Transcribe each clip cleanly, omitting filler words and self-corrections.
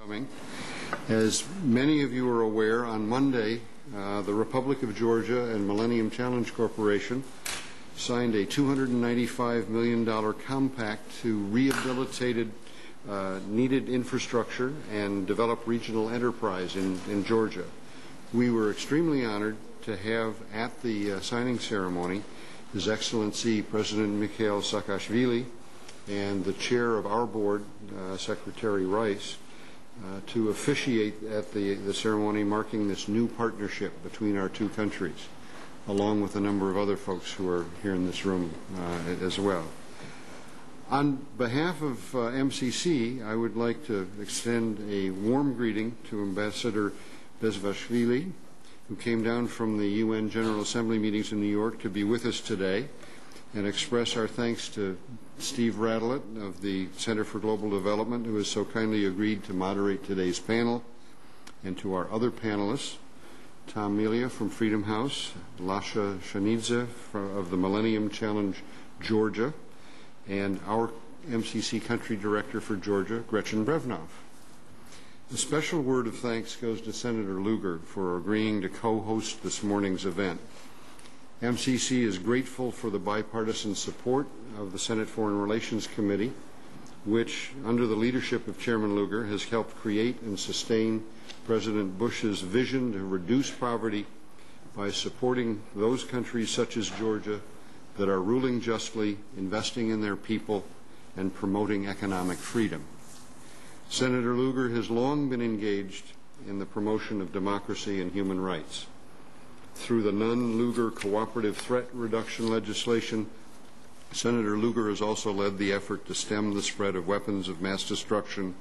Coming. As many of you are aware, on Monday, the Republic of Georgia and Millennium Challenge Corporation signed a $295 million compact to rehabilitate needed infrastructure and develop regional enterprise in Georgia. We were extremely honored to have at the signing ceremony His Excellency President Mikhail Saakashvili and the chair of our board, Secretary Rice, to officiate at the ceremony marking this new partnership between our two countries, along with a number of other folks who are here in this room as well. On behalf of MCC, I would like to extend a warm greeting to Ambassador Bezvashvili, who came down from the UN General Assembly meetings in New York to be with us today, and express our thanks to Steve Radelet of the Center for Global Development, who has so kindly agreed to moderate today's panel, and to our other panelists, Tom Melia from Freedom House, Lasha Shanidze of the Millennium Challenge Georgia, and our MCC Country Director for Georgia, Gretchen Brevnov. A special word of thanks goes to Senator Lugar for agreeing to co-host this morning's event. MCC is grateful for the bipartisan support of the Senate Foreign Relations Committee, which, under the leadership of Chairman Lugar, has helped create and sustain President Bush's vision to reduce poverty by supporting those countries such as Georgia that are ruling justly, investing in their people, and promoting economic freedom. Senator Lugar has long been engaged in the promotion of democracy and human rights. Through the non-Lugar cooperative threat reduction legislation, Senator Lugar has also led the effort to stem the spread of weapons of mass destruction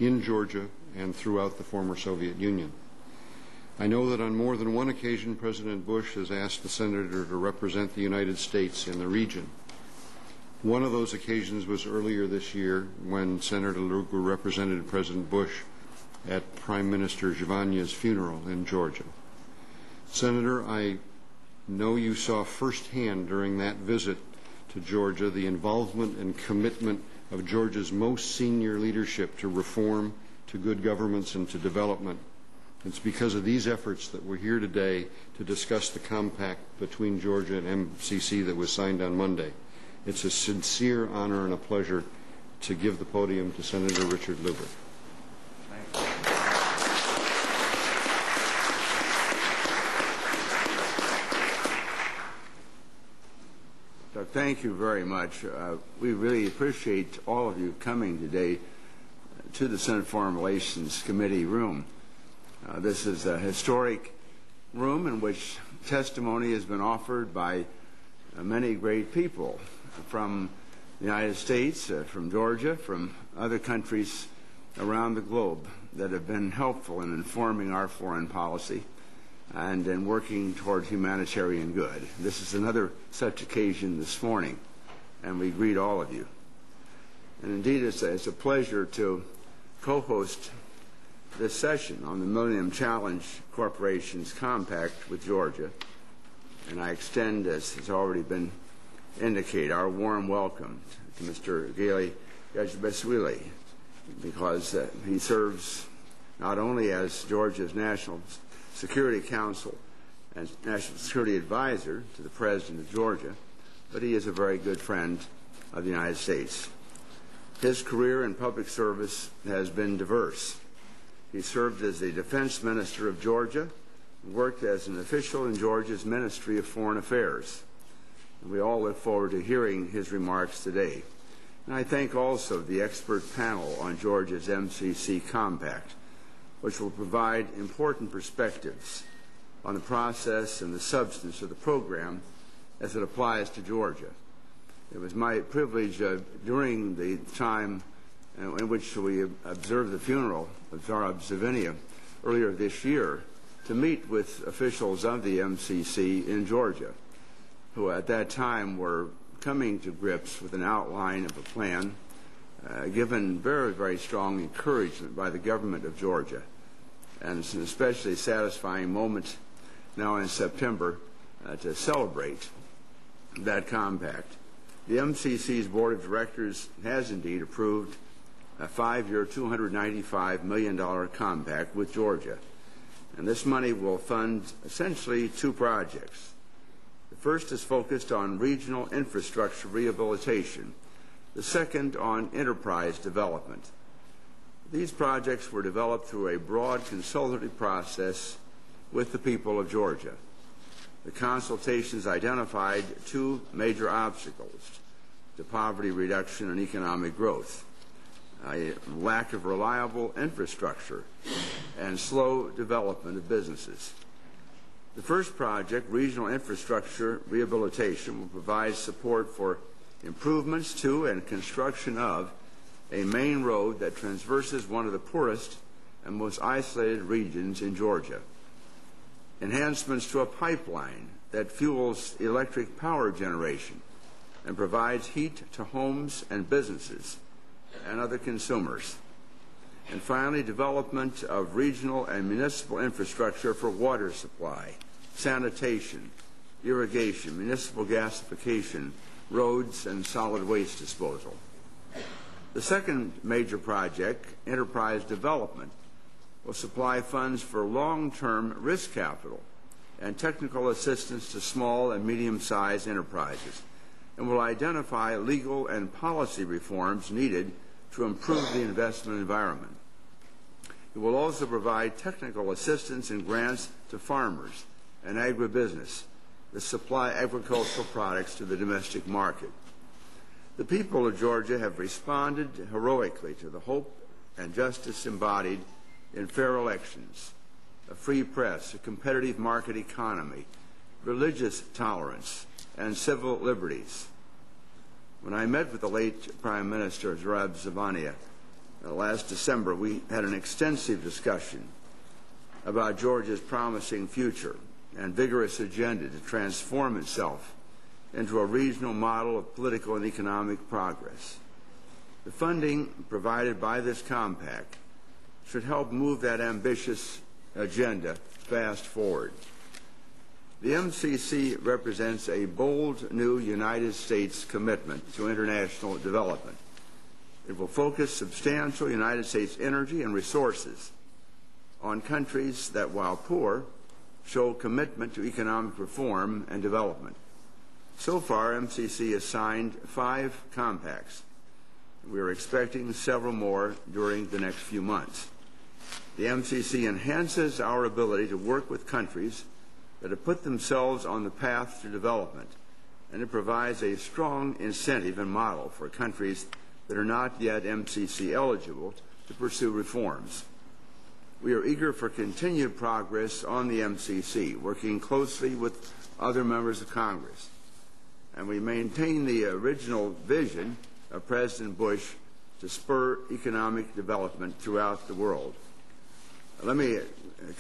in Georgia and throughout the former Soviet Union. I know that on more than one occasion, President Bush has asked the senator to represent the United States in the region. One of those occasions was earlier this year when Senator Lugar represented President Bush at Prime Minister Zhivania's funeral in Georgia. Senator, I know you saw firsthand during that visit to Georgia the involvement and commitment of Georgia's most senior leadership to reform, to good governance, and to development. It's because of these efforts that we're here today to discuss the compact between Georgia and MCC that was signed on Monday. It's a sincere honor and a pleasure to give the podium to Senator Richard Lugar. Thank you very much. We really appreciate all of you coming today to the Senate Foreign Relations Committee room. This is a historic room in which testimony has been offered by many great people from the United States, from Georgia, from other countries around the globe that have been helpful in informing our foreign policy and in working toward humanitarian good. This is another such occasion this morning, and we greet all of you. And indeed, it's a pleasure to co-host this session on the Millennium Challenge Corporation's compact with Georgia. And I extend, as has already been indicated, our warm welcome to Mr. Gaili Bezvashvili, because he serves not only as Georgia's National Security Council and National Security Advisor to the President of Georgia, but he is a very good friend of the United States. His career in public service has been diverse. He served as the Defense Minister of Georgia, worked as an official in Georgia's Ministry of Foreign Affairs. And we all look forward to hearing his remarks today. And I thank also the expert panel on Georgia's MCC Compact, which will provide important perspectives on the process and the substance of the program as it applies to Georgia. It was my privilege during the time in which we observed the funeral of Tsar Zhivania earlier this year to meet with officials of the MCC in Georgia, who at that time were coming to grips with an outline of a plan given very, very strong encouragement by the government of Georgia. And it's an especially satisfying moment now in September to celebrate that compact. The MCC's Board of Directors has indeed approved a 5-year, $295 million compact with Georgia. And this money will fund essentially 2 projects. The first is focused on regional infrastructure rehabilitation, the second on enterprise development. These projects were developed through a broad consultative process with the people of Georgia. The consultations identified 2 major obstacles to poverty reduction and economic growth: a lack of reliable infrastructure and slow development of businesses. The first project, regional infrastructure rehabilitation, will provide support for improvements to and construction of a main road that traverses one of the poorest and most isolated regions in Georgia, enhancements to a pipeline that fuels electric power generation and provides heat to homes and businesses and other consumers, and finally, development of regional and municipal infrastructure for water supply, sanitation, irrigation, municipal gasification, roads, and solid waste disposal. The second major project, enterprise development, will supply funds for long-term risk capital and technical assistance to small and medium-sized enterprises, and will identify legal and policy reforms needed to improve the investment environment. It will also provide technical assistance and grants to farmers and agribusiness that supply agricultural products to the domestic market. The people of Georgia have responded heroically to the hope and justice embodied in fair elections, a free press, a competitive market economy, religious tolerance, and civil liberties. When I met with the late Prime Minister Zarab Zavania last December, we had an extensive discussion about Georgia's promising future and vigorous agenda to transform itself into a regional model of political and economic progress. The funding provided by this compact should help move that ambitious agenda fast forward. The MCC represents a bold new United States commitment to international development. It will focus substantial United States energy and resources on countries that, while poor, show commitment to economic reform and development. So far, MCC has signed 5 compacts. We are expecting several more during the next few months. The MCC enhances our ability to work with countries that have put themselves on the path to development, and it provides a strong incentive and model for countries that are not yet MCC eligible to pursue reforms. We are eager for continued progress on the MCC, working closely with other members of Congress, and we maintain the original vision of President Bush to spur economic development throughout the world. Let me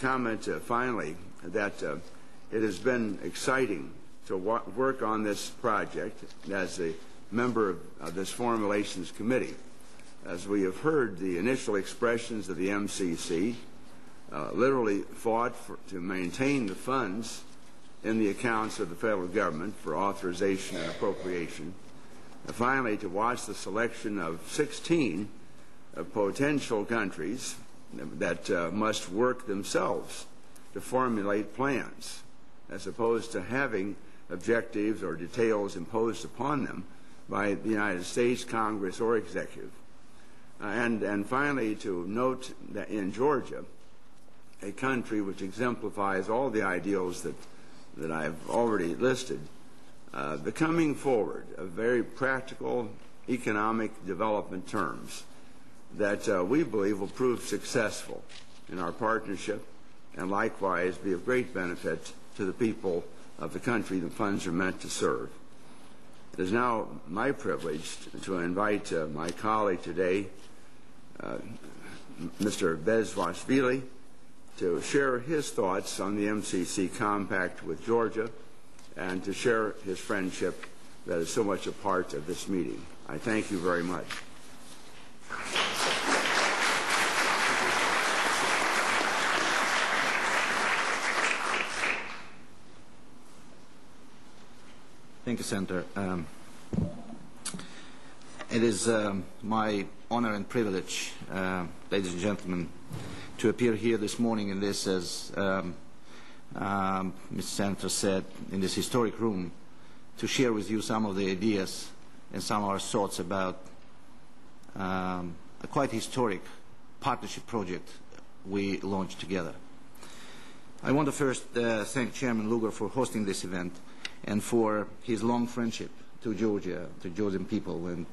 comment finally that it has been exciting to work on this project as a member of this Foreign Relations Committee. As we have heard, the initial expressions of the MCC literally fought to maintain the funds in the accounts of the federal government for authorization and appropriation. Finally, to watch the selection of 16 potential countries that must work themselves to formulate plans, as opposed to having objectives or details imposed upon them by the United States, Congress, or executive. And finally, to note that in Georgia, a country which exemplifies all the ideals that I've already listed, the coming forward of very practical economic development terms that we believe will prove successful in our partnership and likewise be of great benefit to the people of the country the funds are meant to serve. It is now my privilege to invite my colleague today, Mr. Bezwashvili, to share his thoughts on the MCC compact with Georgia and to share his friendship that is so much a part of this meeting. I thank you very much. Thank you, Senator. It is my honor and privilege, ladies and gentlemen, to appear here this morning in this, as Mr. Senator said, in this historic room, to share with you some of the ideas and some of our thoughts about a quite historic partnership project we launched together. I want to first thank Chairman Lugar for hosting this event and for his long friendship to Georgia, to Georgian people, and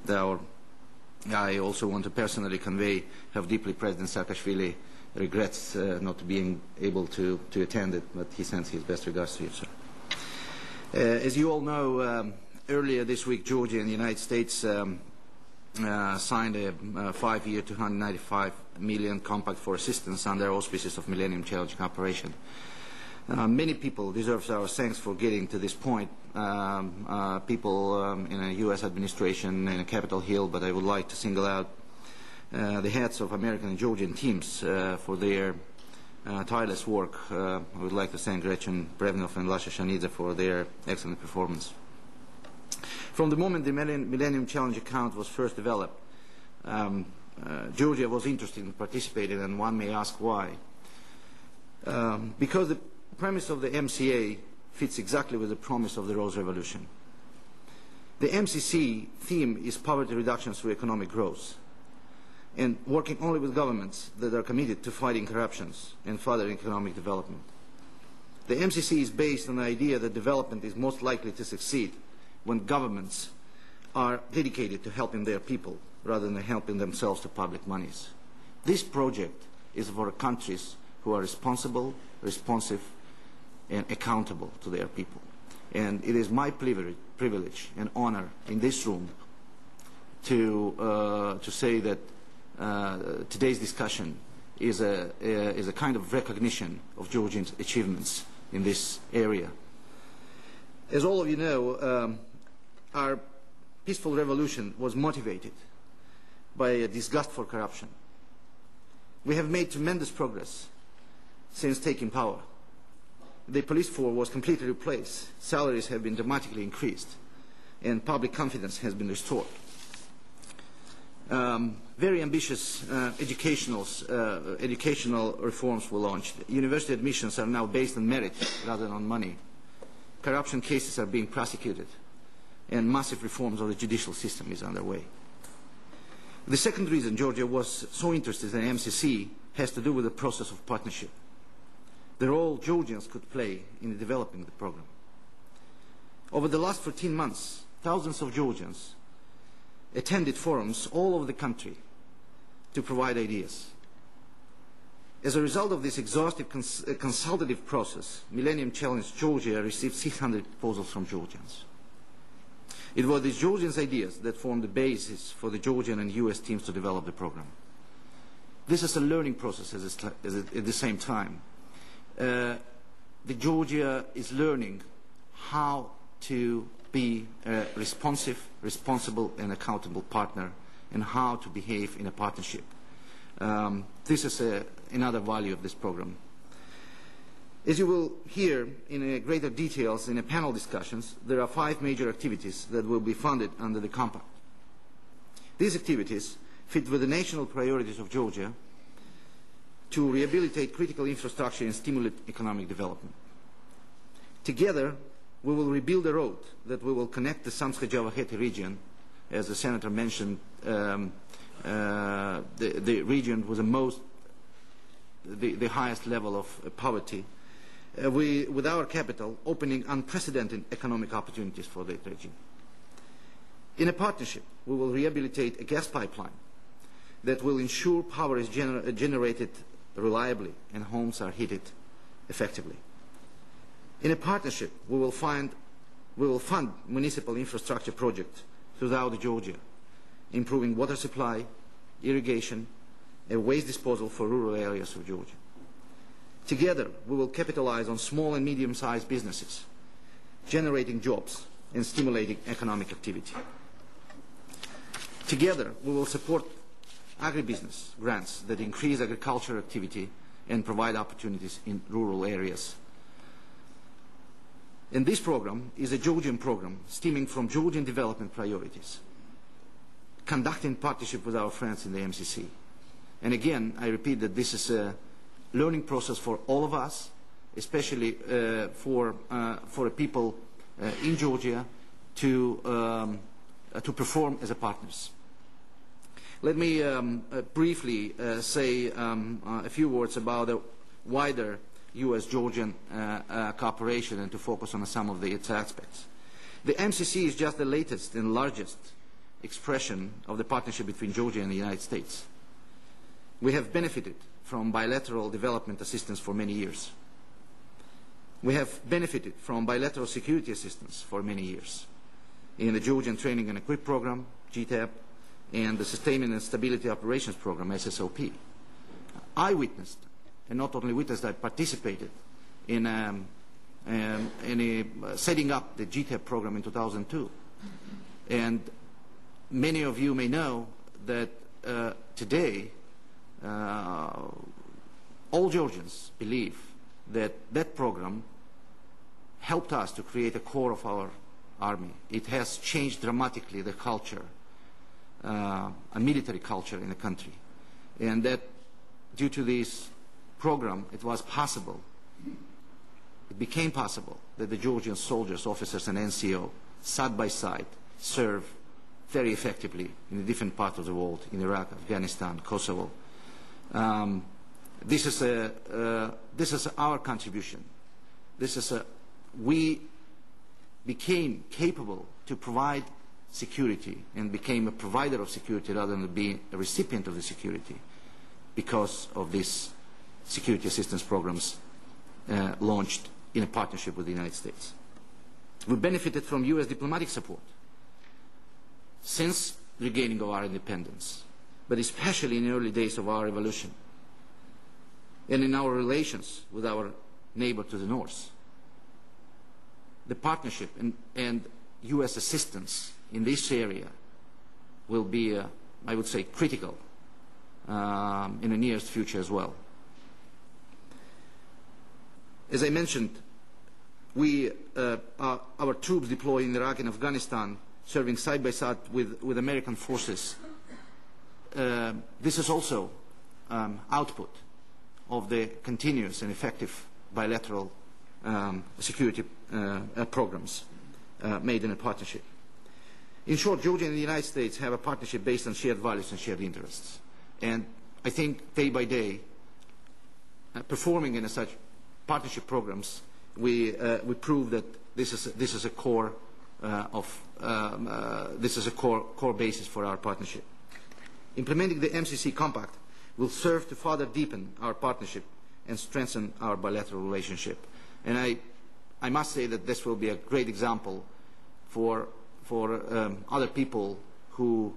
I also want to personally convey how deeply President Saakashvili regrets not being able to attend it, but he sends his best regards to you, sir. As you all know, earlier this week, Georgia and the United States signed a 5-year, $295 million compact for assistance under auspices of Millennium Challenge Cooperation. Many people deserve our thanks for getting to this point. People in the U.S. administration and Capitol Hill, but I would like to single out the heads of American and Georgian teams for their tireless work. I would like to thank Gretchen Brevnov and Lasha Shanidze for their excellent performance. From the moment the Millennium Challenge account was first developed, Georgia was interested in participating, and one may ask why. Because the premise of the MCA fits exactly with the promise of the Rose Revolution. The MCC theme is poverty reduction through economic growth, and working only with governments that are committed to fighting corruptions and furthering economic development. The MCC is based on the idea that development is most likely to succeed when governments are dedicated to helping their people rather than helping themselves to public monies. This project is for countries who are responsible, responsive, and accountable to their people. And it is my privilege and honor in this room to say that today's discussion is a kind of recognition of Georgia's achievements in this area. As all of you know, our peaceful revolution was motivated by a disgust for corruption. We have made tremendous progress since taking power. The police force was completely replaced, salaries have been dramatically increased, and public confidence has been restored. Very ambitious educational reforms were launched. University admissions are now based on merit rather than on money. Corruption cases are being prosecuted, and massive reforms of the judicial system is underway. The second reason Georgia was so interested in MCC has to do with the process of partnership, the role Georgians could play in developing the program. Over the last 14 months, thousands of Georgians attended forums all over the country to provide ideas. As a result of this exhaustive consultative process, Millennium Challenge Georgia received 600 proposals from Georgians. It was these Georgians' ideas that formed the basis for the Georgian and U.S. teams to develop the program. This is a learning process at the same time. Georgia is learning how to be a responsive, responsible, and accountable partner, and how to behave in a partnership. This is another value of this program. As you will hear in greater details in the panel discussions, there are 5 major activities that will be funded under the compact. These activities fit with the national priorities of Georgia to rehabilitate critical infrastructure and stimulate economic development. Together, we will rebuild a road that will connect the Samtskhe-Javakheti region, as the Senator mentioned, the region with the highest level of poverty, with our capital opening unprecedented economic opportunities for that region. In a partnership, we will rehabilitate a gas pipeline that will ensure power is generated reliably and homes are heated effectively. In a partnership, we will fund municipal infrastructure projects throughout Georgia, improving water supply, irrigation, and waste disposal for rural areas of Georgia. Together, we will capitalize on small and medium-sized businesses, generating jobs and stimulating economic activity. Together, we will support agribusiness grants that increase agricultural activity and provide opportunities in rural areas. And this program is a Georgian program stemming from Georgian development priorities. conducting partnership with our friends in the MCC. And again, I repeat that this is a learning process for all of us, especially for people in Georgia to perform as a partners. Let me briefly say a few words about the wider U.S.-Georgian cooperation and to focus on some of its aspects. The MCC is just the latest and largest expression of the partnership between Georgia and the United States. We have benefited from bilateral development assistance for many years. We have benefited from bilateral security assistance for many years in the Georgian Training and Equip Program, GTAP, and the Sustainment and Stability Operations Program, SSOP. I witnessed, and not only witnessed, I participated in setting up the GTAP program in 2002. And many of you may know that today all Georgians believe that that program helped us to create a core of our army. It has changed dramatically the culture, a military culture in the country. And that due to this program, it was possible, it became possible that the Georgian soldiers, officers, and NCO, side by side, serve very effectively in the different parts of the world, in Iraq, Afghanistan, Kosovo. This is our contribution. We became capable to provide security and became a provider of security rather than being a recipient of the security because of these security assistance programs launched in a partnership with the United States. We benefited from U.S. diplomatic support since regaining of our independence, but especially in the early days of our revolution and in our relations with our neighbor to the north. The partnership and U.S. assistance in this area will be, I would say, critical in the nearest future as well. As I mentioned, our troops deployed in Iraq and Afghanistan, serving side by side with American forces. This is also output of the continuous and effective bilateral security programs made in a partnership. In short, Georgia and the United States have a partnership based on shared values and shared interests. And I think day by day, performing in such partnership programs, we prove that this is a core core basis for our partnership. Implementing the MCC Compact will serve to further deepen our partnership and strengthen our bilateral relationship. And I must say that this will be a great example for other people who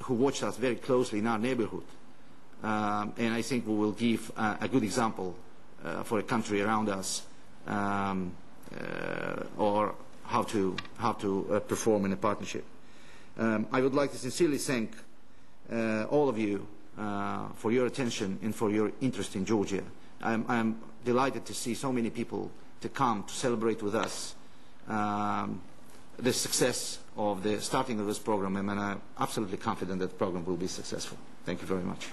watch us very closely in our neighborhood. And I think we will give a good example for a country around us or how to perform in a partnership. I would like to sincerely thank all of you for your attention and for your interest in Georgia. I'm delighted to see so many people to come to celebrate with us the success of the starting of this program, and I'm absolutely confident that the program will be successful. Thank you very much.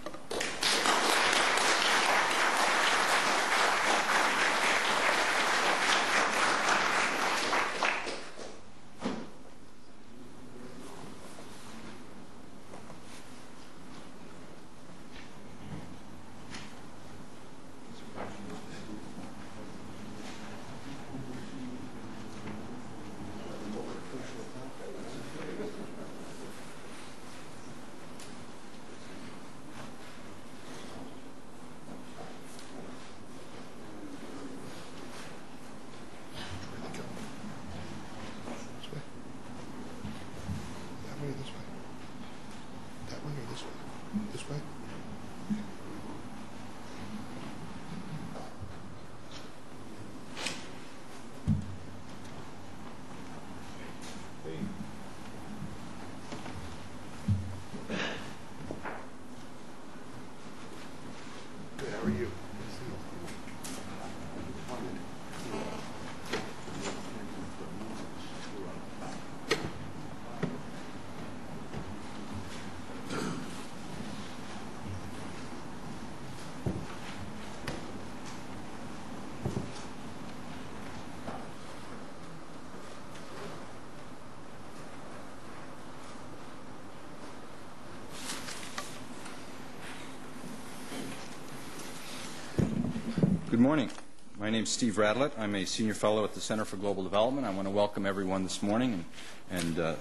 Good morning. My name is Steve Radlett. I'm a senior fellow at the Center for Global Development. I want to welcome everyone this morning and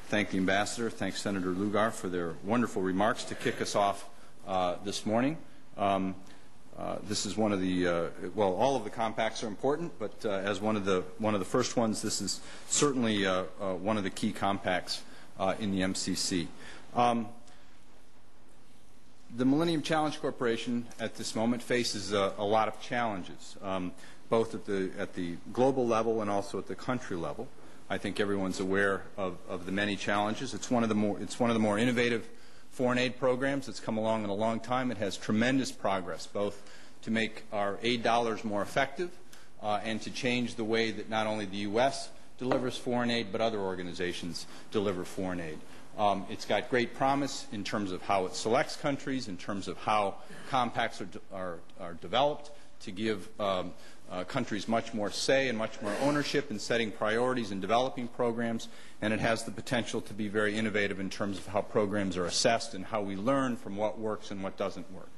thank the ambassador, thank Senator Lugar for their wonderful remarks to kick us off this morning. This is one of the well, all of the compacts are important, but as one of the first ones, this is certainly one of the key compacts in the MCC. The Millennium Challenge Corporation at this moment faces a lot of challenges, both at the global level and also at the country level. I think everyone's aware of the many challenges. It's one of the more innovative foreign aid programs that's come along in a long time. It has tremendous progress, both to make our aid dollars more effective and to change the way that not only the U.S. delivers foreign aid, but other organizations deliver foreign aid. It's got great promise in terms of how it selects countries, in terms of how compacts are developed to give countries much more say and much more ownership in setting priorities and developing programs, and it has the potential to be very innovative in terms of how programs are assessed and how we learn from what works and what doesn't work.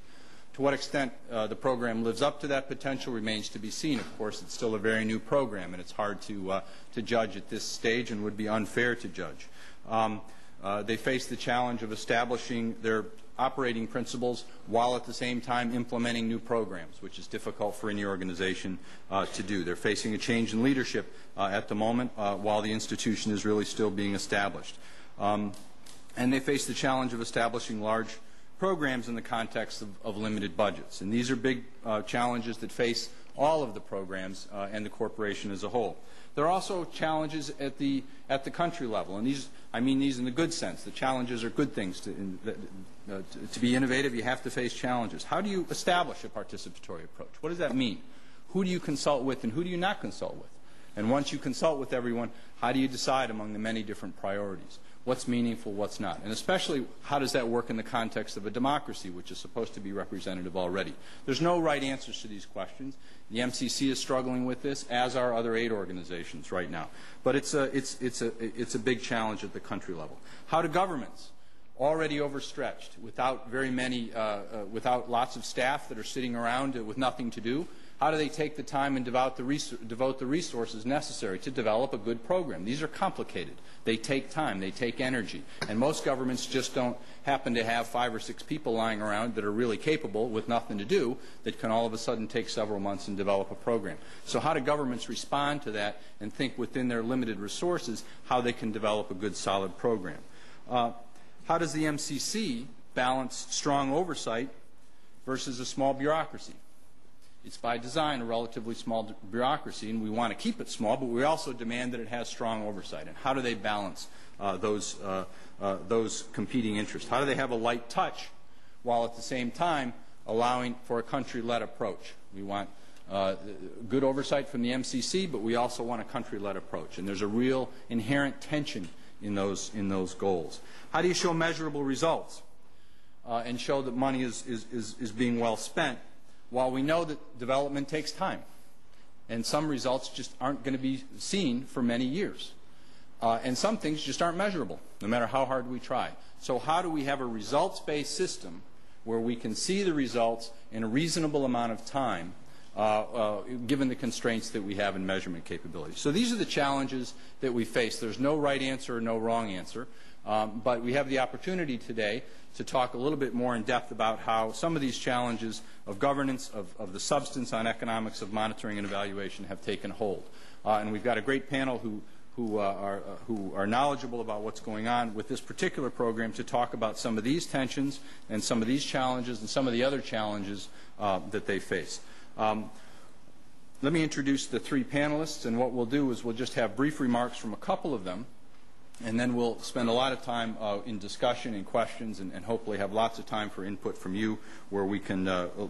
To what extent the program lives up to that potential remains to be seen. Of course, it's still a very new program, and it's hard to judge at this stage and would be unfair to judge. They face the challenge of establishing their operating principles while at the same time implementing new programs, which is difficult for any organization to do. They're facing a change in leadership at the moment while the institution is really still being established. And they face the challenge of establishing large programs in the context of limited budgets. And these are big challenges that face all of the programs and the corporation as a whole. There are also challenges at the country level, and I mean these in the good sense. The challenges are good things. To be innovative, you have to face challenges. How do you establish a participatory approach? What does that mean? Who do you consult with and who do you not consult with? And once you consult with everyone, how do you decide among the many different priorities? What's meaningful, what's not? And especially, how does that work in the context of a democracy, which is supposed to be representative already? There's no right answers to these questions. The MCC is struggling with this, as are other aid organizations right now. But it's a big challenge at the country level. How do governments, already overstretched, without very many, without lots of staff that are sitting around with nothing to do, how do they take the time and devote the resources necessary to develop a good program? These are complicated. They take time. They take energy. And most governments just don't happen to have 5 or 6 people lying around that are really capable with nothing to do that can all of a sudden take several months and develop a program. So how do governments respond to that and think within their limited resources how they can develop a good, solid program? How does the MCC balance strong oversight versus a small bureaucracy? It's by design a relatively small bureaucracy, and we want to keep it small, but we also demand that it has strong oversight. And how do they balance those competing interests? How do they have a light touch while at the same time allowing for a country-led approach? We want good oversight from the MCC, but we also want a country-led approach. And there's a real inherent tension in those goals. How do you show measurable results and show that money is being well spent? While we know that development takes time, and some results just aren't going to be seen for many years, and some things just aren't measurable, no matter how hard we try. So how do we have a results-based system where we can see the results in a reasonable amount of time, given the constraints that we have in measurement capabilities? So these are the challenges that we face. There's no right answer or no wrong answer, but we have the opportunity today to talk a little bit more in depth about how some of these challenges of governance, of the substance on economics, of monitoring and evaluation have taken hold. And we've got a great panel who are knowledgeable about what's going on with this particular program to talk about some of these tensions and some of these challenges and some of the other challenges that they face. Let me introduce the 3 panelists, and what we'll do is we'll just have brief remarks from a couple of them, and then we'll spend a lot of time in discussion and questions and hopefully have lots of time for input from you where we can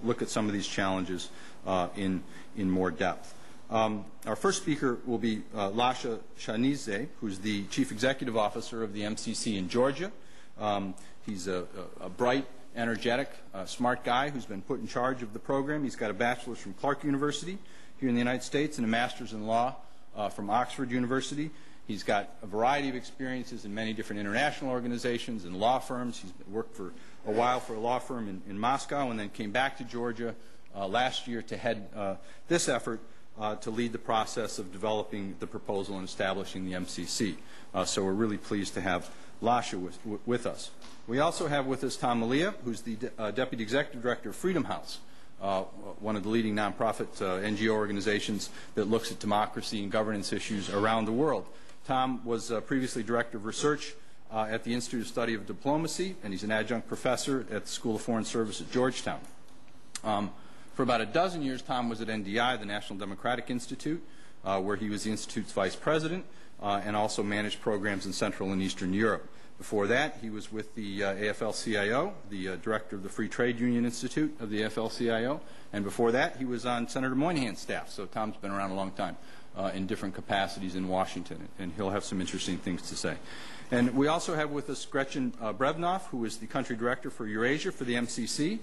look at some of these challenges in more depth. Our first speaker will be Lasha Shanidze, who's the Chief Executive Officer of the MCC in Georgia. He's a bright, energetic, smart guy who's been put in charge of the program. He's got a bachelor's from Clark University here in the United States and a master's in law from Oxford University. He's got a variety of experiences in many different international organizations and law firms. He's worked for a while for a law firm in Moscow and then came back to Georgia last year to head this effort to lead the process of developing the proposal and establishing the MCC. So we're really pleased to have Lasha with us. We also have with us Tom Malia, who's the Deputy Executive Director of Freedom House, one of the leading nonprofit NGO organizations that looks at democracy and governance issues around the world. Tom was previously Director of Research at the Institute of Study of Diplomacy, and he's an adjunct professor at the School of Foreign Service at Georgetown. For about a dozen years, Tom was at NDI, the National Democratic Institute, where he was the Institute's vice president and also managed programs in Central and Eastern Europe. Before that, he was with the AFL-CIO, the director of the Free Trade Union Institute of the AFL-CIO, and before that, he was on Senator Moynihan's staff. So Tom's been around a long time in different capacities in Washington, and he'll have some interesting things to say. And we also have with us Gretchen Brevnoff, who is the country director for Eurasia for the MCC,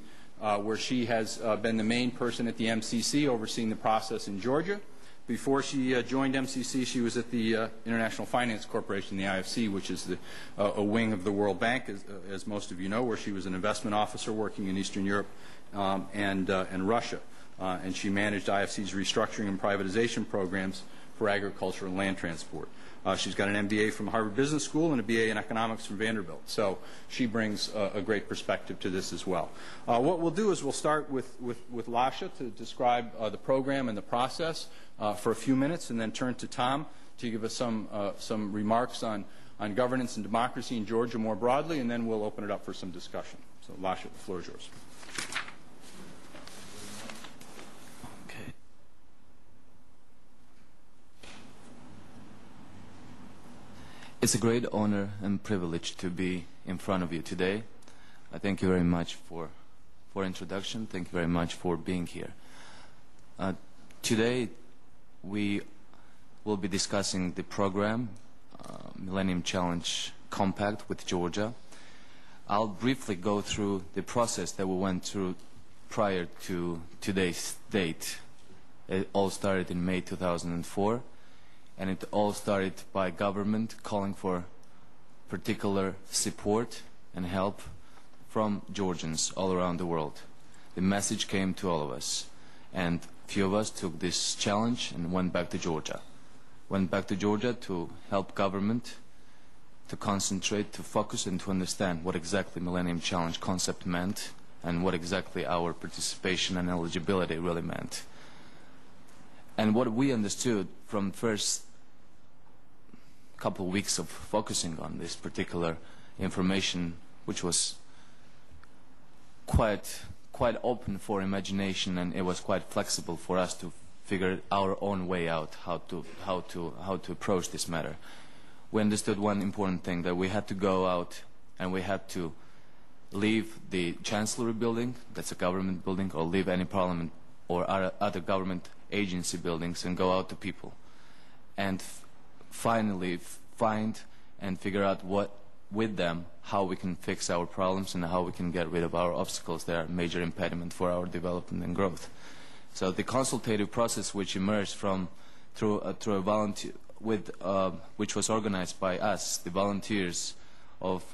where she has been the main person at the MCC overseeing the process in Georgia. Before she joined MCC, she was at the International Finance Corporation, the IFC, which is a wing of the World Bank, as most of you know, where she was an investment officer working in Eastern Europe and Russia. And she managed IFC's restructuring and privatization programs for agriculture and land transport. She's got an MBA from Harvard Business School and a BA in economics from Vanderbilt. So she brings a great perspective to this as well. What we'll do is we'll start with Lasha to describe the program and the process for a few minutes, and then turn to Tom to give us some remarks on governance and democracy in Georgia more broadly, and then we'll open it up for some discussion. So Lasha, the floor is yours. It's a great honor and privilege to be in front of you today. I thank you very much for introduction. Thank you very much for being here. Today we will be discussing the program, Millennium Challenge Compact with Georgia. I'll briefly go through the process that we went through prior to today's date. It all started in May 2004. And it all started by government calling for particular support and help from Georgians all around the world. The message came to all of us, and few of us took this challenge and went back to Georgia. Went back to Georgia to help government to concentrate, to focus, and to understand what exactly Millennium Challenge concept meant and what exactly our participation and eligibility really meant. And what we understood from first couple of weeks of focusing on this particular information, which was quite open for imagination, and it was quite flexible for us to figure our own way out how to approach this matter. We understood one important thing, that we had to go out and we had to leave the Chancellery building, that's a government building, or leave any parliament or other government agency buildings and go out to people and finally find and figure out with them how we can fix our problems and how we can get rid of our obstacles that are a major impediment for our development and growth. So the consultative process which emerged through a volunteer which was organized by us, the volunteers of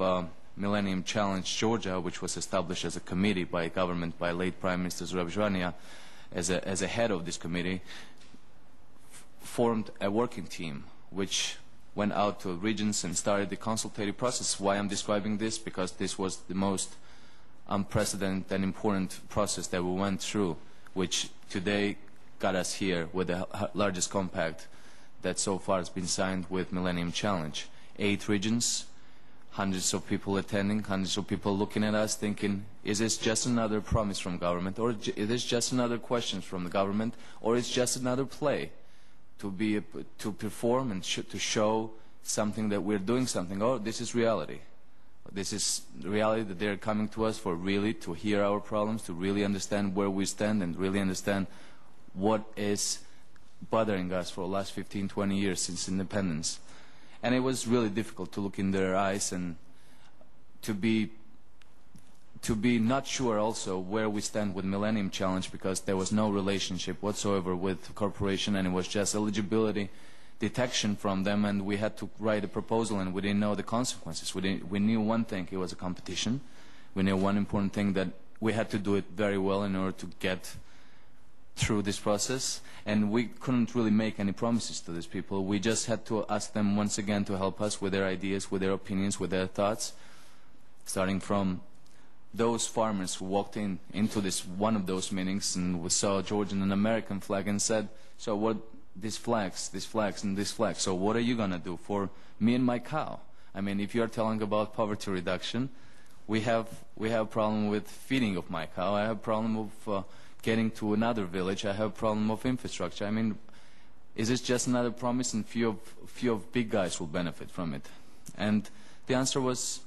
Millennium Challenge Georgia, which was established as a committee by government by late Prime Minister Zurabzhvania as a head of this committee, formed a working team which went out to regions and started the consultative process. Why I'm describing this? Because this was the most unprecedented and important process that we went through, which today got us here with the largest compact that so far has been signed with Millennium Challenge. 8 regions, hundreds of people attending, hundreds of people looking at us thinking, is this just another promise from government, or is this just another question from the government, or is just another play to perform and to show something that we're doing something? Oh, this is reality. This is reality that they're coming to us for really to hear our problems, to really understand where we stand and really understand what is bothering us for the last 15, 20 years since independence. And it was really difficult to look in their eyes and to be not sure also where we stand with Millennium Challenge, because there was no relationship whatsoever with the corporation, and it was just eligibility detection from them, and we had to write a proposal and we didn't know the consequences. We knew one thing, it was a competition. We knew one important thing, that we had to do it very well in order to get through this process, and we couldn't really make any promises to these people. We just had to ask them once again to help us with their ideas, with their opinions, with their thoughts, starting from those farmers who walked into one of those meetings and we saw a Georgian and American flag and said, so what, these flags and this flag, so what are you going to do for me and my cow? I mean, if you are telling about poverty reduction, we have a problem with feeding of my cow. I have a problem of getting to another village. I have a problem of infrastructure. I mean, is this just another promise and few of big guys will benefit from it? And the answer was,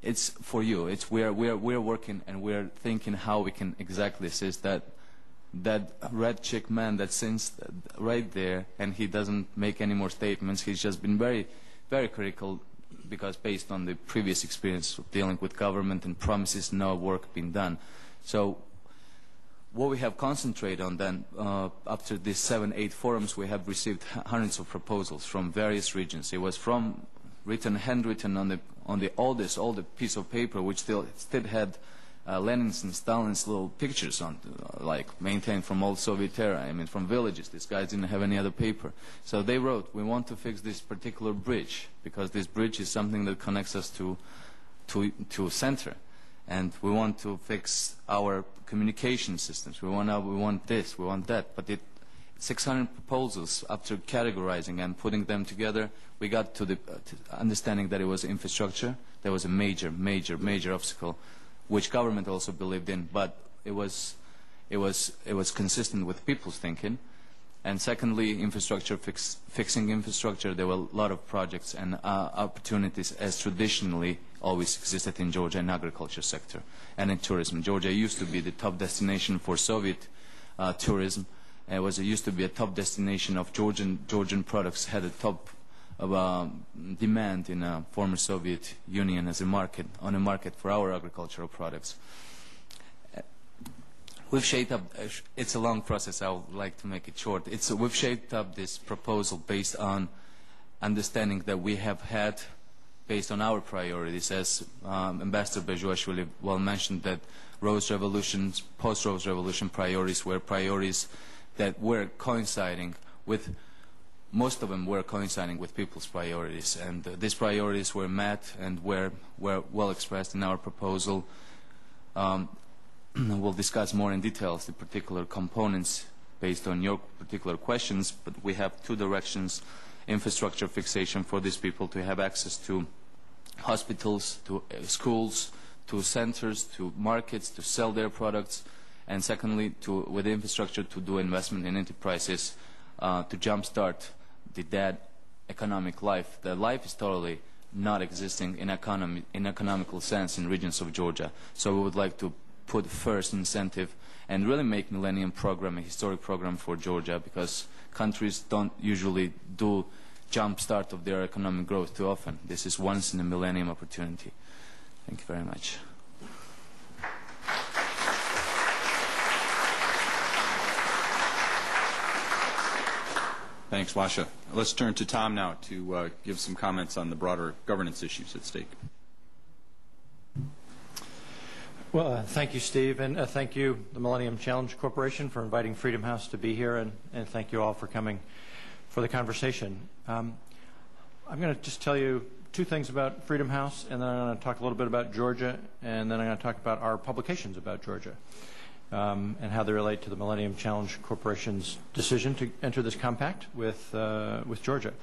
it's for you. It's we're working and we're thinking how we can exactly assist that red chick man that sits right there, and he doesn't make any more statements. He's just been very, very critical, because based on the previous experience of dealing with government and promises, no work being done. So what we have concentrated on then, after these 7-8 forums, we have received hundreds of proposals from various regions. It was from handwritten on the oldest piece of paper, which still had Lenin's and Stalin's little pictures on, like maintained from old Soviet era. I mean, from villages. These guys didn't have any other paper. So they wrote, we want to fix this particular bridge, because this bridge is something that connects us to center. And we want to fix our communication systems. We want this, we want that. But 600 proposals, after categorizing and putting them together, we got to the understanding that it was infrastructure. There was a major obstacle, which government also believed in, but it was consistent with people's thinking. And secondly, infrastructure, fixing infrastructure. There were a lot of projects and opportunities, as traditionally always existed in Georgia in agriculture sector and in tourism. Georgia used to be the top destination for Soviet tourism. It used to be a top destination of Georgian products, had a top demand in a former Soviet Union as a market for our agricultural products. We've shaped up, it's a long process, I would like to make it short. We've shaped up this proposal based on understanding that we have had, based on our priorities, as Ambassador Bezhuashvili well mentioned, that Rose Revolution's, post-Rose Revolution priorities were priorities that were coinciding with, most of them were coinciding with people's priorities. And these priorities were met and were well expressed in our proposal. We'll discuss more in details the particular components based on your particular questions, but we have two directions: infrastructure fixation for these people to have access to hospitals, to schools, to centers, to markets, to sell their products, and secondly, with infrastructure to do investment in enterprises to jumpstart the dead economic life. The life is totally not existing in economical sense in regions of Georgia. So we would like to put first incentive and really make Millennium Program a historic program for Georgia, because countries don't usually do jump start of their economic growth too often. This is once in a millennium opportunity. Thank you very much. Thanks, Lasha. Let's turn to Tom now to give some comments on the broader governance issues at stake. Well, thank you, Steve, and thank you, the Millennium Challenge Corporation, for inviting Freedom House to be here, and thank you all for coming for the conversation. I'm going to just tell you two things about Freedom House, and then I'm going to talk a little bit about Georgia, and then I'm going to talk about our publications about Georgia, and how they relate to the Millennium Challenge Corporation's decision to enter this compact with Georgia.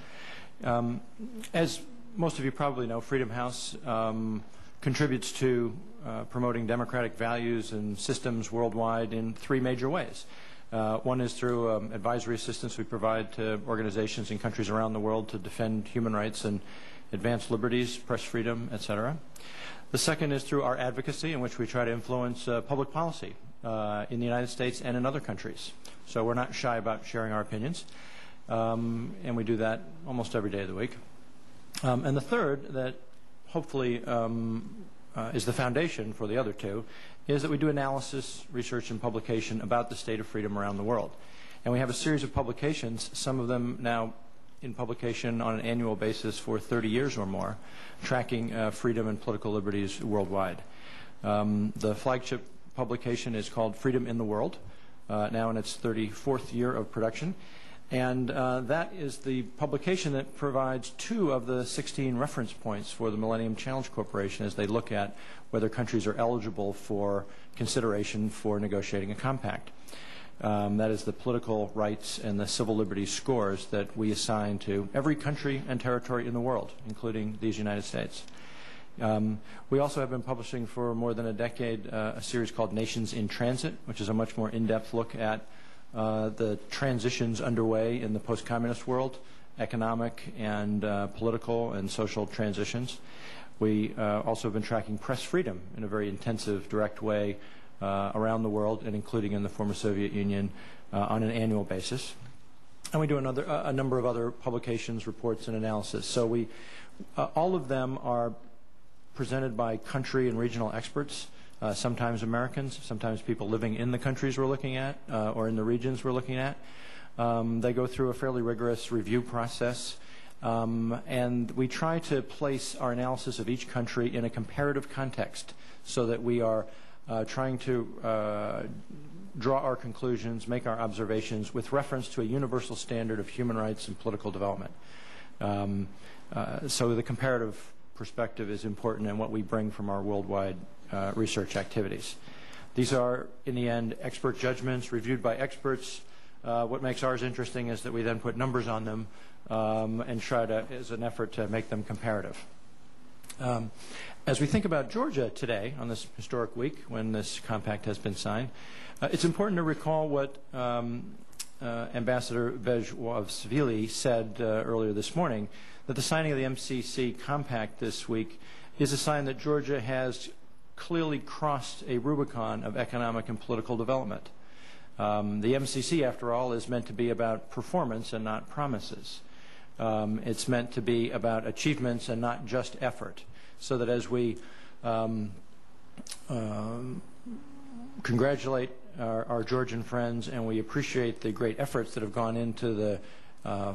As most of you probably know, Freedom House contributes to promoting democratic values and systems worldwide in three major ways. One is through advisory assistance we provide to organizations in countries around the world to defend human rights and advance liberties, press freedom, etc. The second is through our advocacy, in which we try to influence public policy in the United States and in other countries. So we're not shy about sharing our opinions, and we do that almost every day of the week. And the third, that hopefully is the foundation for the other two, is that we do analysis, research, and publication about the state of freedom around the world. And we have a series of publications, some of them now in publication on an annual basis for 30 years or more, tracking freedom and political liberties worldwide. The flagship publication is called Freedom in the World, now in its 34th year of production. And that is the publication that provides 2 of the 16 reference points for the Millennium Challenge Corporation as they look at whether countries are eligible for consideration for negotiating a compact. That is the political rights and the civil liberties scores that we assign to every country and territory in the world, including these United States. We also have been publishing for more than a decade a series called Nations in Transit, which is a much more in-depth look at the transitions underway in the post-communist world, economic and political and social transitions. We also have been tracking press freedom in a very intensive, direct way around the world, and including in the former Soviet Union on an annual basis. And we do a number of other publications, reports, and analysis. So all of them are presented by country and regional experts, sometimes Americans, sometimes people living in the countries we're looking at or in the regions we're looking at. They go through a fairly rigorous review process, and we try to place our analysis of each country in a comparative context so that we are trying to draw our conclusions, make our observations with reference to a universal standard of human rights and political development. So the comparative perspective is important in what we bring from our worldwide research activities. These are, in the end, expert judgments reviewed by experts. What makes ours interesting is that we then put numbers on them and try to, as an effort to make them comparative. As we think about Georgia today, on this historic week when this compact has been signed, it's important to recall what Ambassador Bezwavsvili said earlier this morning, that the signing of the MCC compact this week is a sign that Georgia has clearly crossed a Rubicon of economic and political development. The MCC, after all, is meant to be about performance and not promises. It's meant to be about achievements and not just effort, so that as we congratulate our Georgian friends and we appreciate the great efforts that have gone into the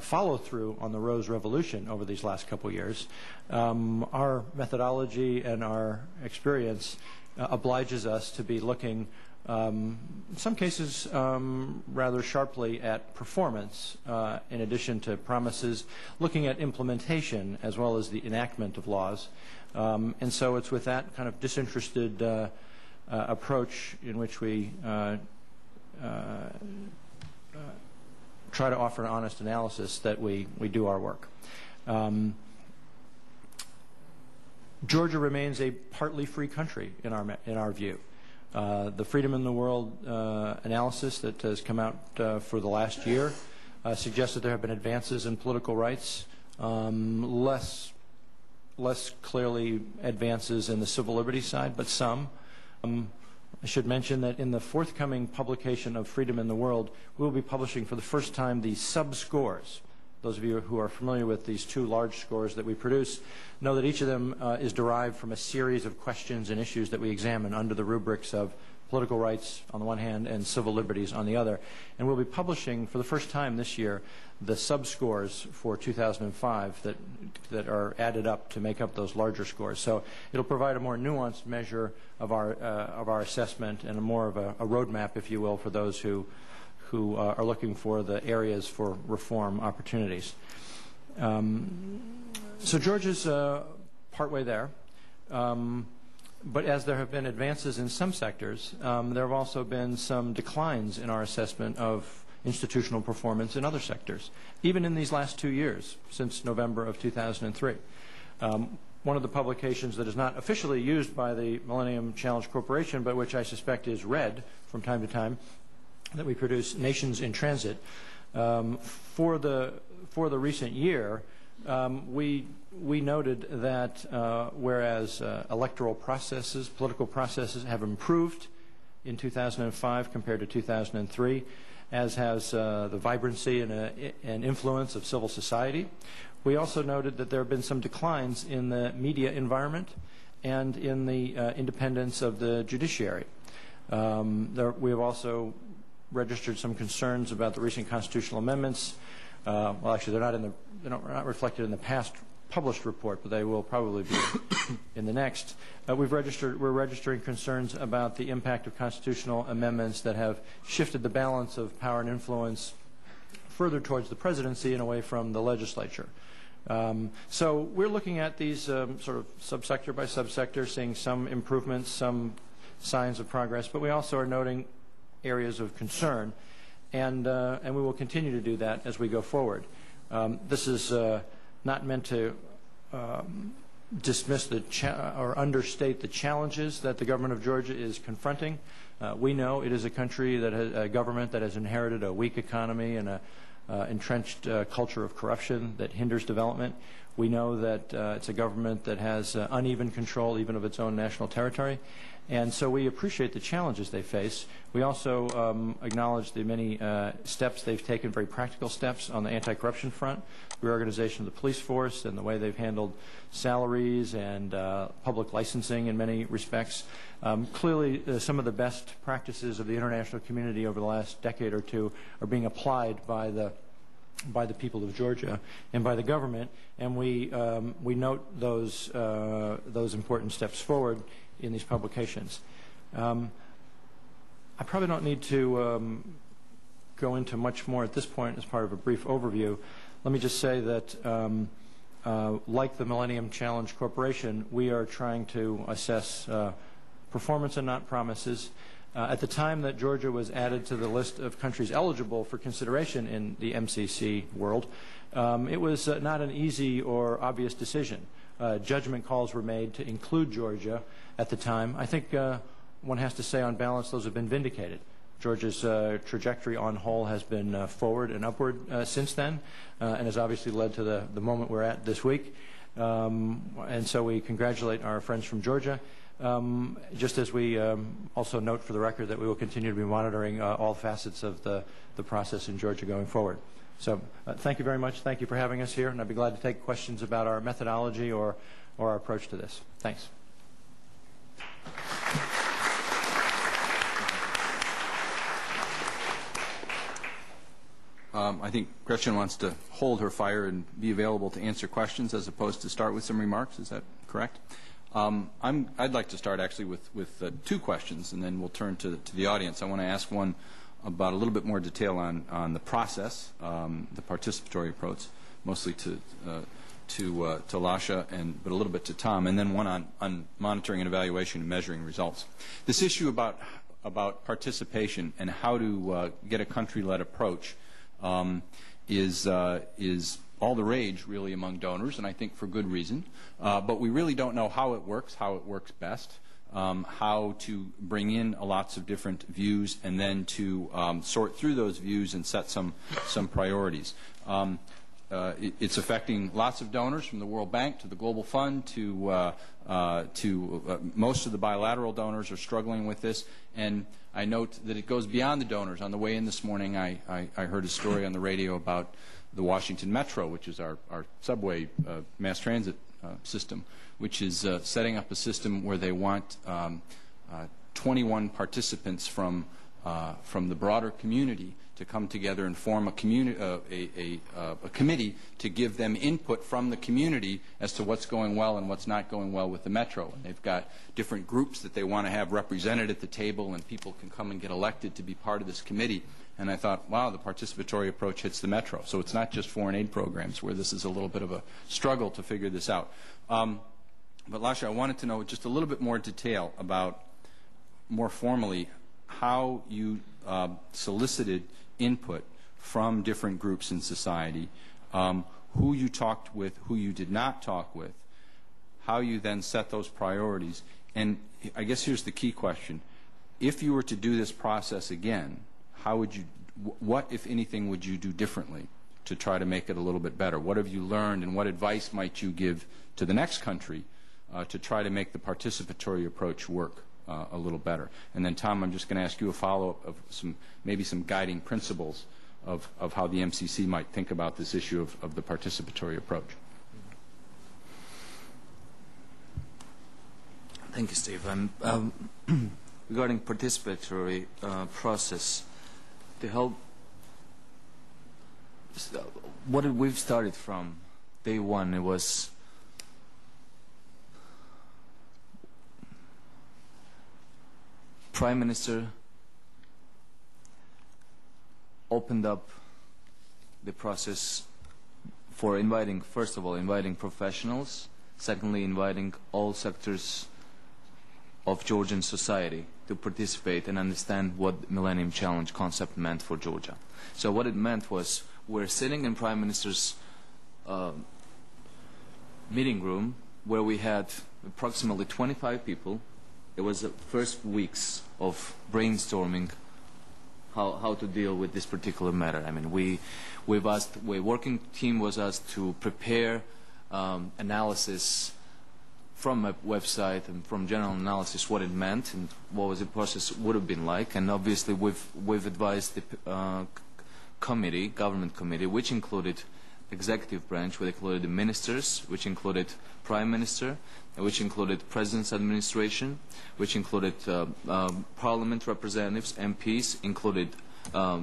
follow-through on the Rose Revolution over these last couple years, our methodology and our experience obliges us to be looking, in some cases, rather sharply at performance in addition to promises, looking at implementation as well as the enactment of laws. And so it's with that kind of disinterested approach in which we try to offer an honest analysis that we do our work. Georgia remains a partly free country in our view. The Freedom in the World analysis that has come out for the last year suggests that there have been advances in political rights, less clearly advances in the civil liberties side, but some. I should mention that in the forthcoming publication of Freedom in the World, we will be publishing for the first time the sub-scores. Those of you who are familiar with these 2 large scores that we produce know that each of them is derived from a series of questions and issues that we examine under the rubrics of political rights on the one hand and civil liberties on the other. And we'll be publishing for the first time this year the sub-scores for 2005 that are added up to make up those larger scores. So it'll provide a more nuanced measure of our assessment and more of a roadmap, if you will, for those who are looking for the areas for reform opportunities. So Georgia's partway there. But as there have been advances in some sectors, there have also been some declines in our assessment of institutional performance in other sectors, even in these last 2 years, since November of 2003. One of the publications that is not officially used by the Millennium Challenge Corporation, but which I suspect is read from time to time, that we produce, Nations in Transit, for the recent year, we noted that whereas electoral processes, political processes have improved in 2005 compared to 2003, as has the vibrancy and influence of civil society, we also noted that there have been some declines in the media environment and in the independence of the judiciary. We have also registered some concerns about the recent constitutional amendments. Well, actually, they're not reflected in the past published report, but they will probably be in the next. We're registering concerns about the impact of constitutional amendments that have shifted the balance of power and influence further towards the presidency and away from the legislature. So we're looking at these sort of subsector by subsector, seeing some improvements, some signs of progress, but we also are noting areas of concern, and we will continue to do that as we go forward. This is not meant to dismiss or understate the challenges that the government of Georgia is confronting. We know it is a country that has a government that has inherited a weak economy and a entrenched culture of corruption that hinders development. We know that it's a government that has uneven control even of its own national territory. And so we appreciate the challenges they face. We also acknowledge the many steps they've taken, very practical steps on the anti-corruption front, reorganization of the police force and the way they've handled salaries and public licensing in many respects. Clearly, some of the best practices of the international community over the last decade or two are being applied by the people of Georgia and by the government, and we note those important steps forward in these publications. I probably don't need to go into much more at this point as part of a brief overview. Let me just say that like the Millennium Challenge Corporation, we are trying to assess performance and not promises. At the time that Georgia was added to the list of countries eligible for consideration in the MCC world, it was not an easy or obvious decision. Judgment calls were made to include Georgia at the time. I think one has to say on balance those have been vindicated. Georgia's trajectory on whole has been forward and upward since then and has obviously led to the moment we're at this week. And so we congratulate our friends from Georgia. Just as we also note for the record that we will continue to be monitoring all facets of the process in Georgia going forward. So thank you very much. Thank you for having us here, and I'd be glad to take questions about our methodology or our approach to this. Thanks. I think Gretchen wants to hold her fire and be available to answer questions as opposed to start with some remarks. Is that correct? I'd like to start actually with two questions, and then we'll turn to the audience. I want to ask one about a little bit more detail on the process, the participatory approach, mostly to Lasha, but a little bit to Tom, and then one on monitoring and evaluation and measuring results. This issue about participation and how to get a country-led approach is all the rage, really, among donors, and I think for good reason. But we really don't know how it works best, how to bring in lots of different views, and then to sort through those views and set some priorities. It's affecting lots of donors, from the World Bank to the Global Fund to most of the bilateral donors are struggling with this. And I note that it goes beyond the donors. On the way in this morning, I heard a story on the radio about the Washington Metro, which is our subway mass transit system, which is setting up a system where they want 21 participants from the broader community to come together and form a committee to give them input from the community as to what's going well and what's not going well with the Metro. And they've got different groups that they want to have represented at the table, and people can come and get elected to be part of this committee. And I thought, wow, the participatory approach hits the Metro. So it's not just foreign aid programs where this is a little bit of a struggle to figure this out. But Lasha, I wanted to know just a little bit more detail about, more formally, how you solicited input from different groups in society, who you talked with, who you did not talk with, how you then set those priorities. And I guess here's the key question. If you were to do this process again, how would you, what, if anything, would you do differently to try to make it a little bit better? What have you learned, and what advice might you give to the next country to try to make the participatory approach work a little better? And then, Tom, I'm just going to ask you a follow-up of maybe some guiding principles of how the MCC might think about this issue of the participatory approach. Thank you, Steve. Regarding participatory process, to help, what we've started from day one, it was Prime Minister opened up the process for inviting, first of all, inviting professionals, secondly, inviting all sectors of Georgian society to participate and understand what Millennium Challenge concept meant for Georgia. So what it meant was we're sitting in Prime Minister's meeting room where we had approximately 25 people. It was the first weeks of brainstorming how to deal with this particular matter. I mean, the working team was asked to prepare analysis from a website and from general analysis what it meant and what was the process would have been like. And obviously we've advised the committee, government committee, which included executive branch, which included the ministers, which included prime minister, which included president's administration, which included parliament representatives, MPs, included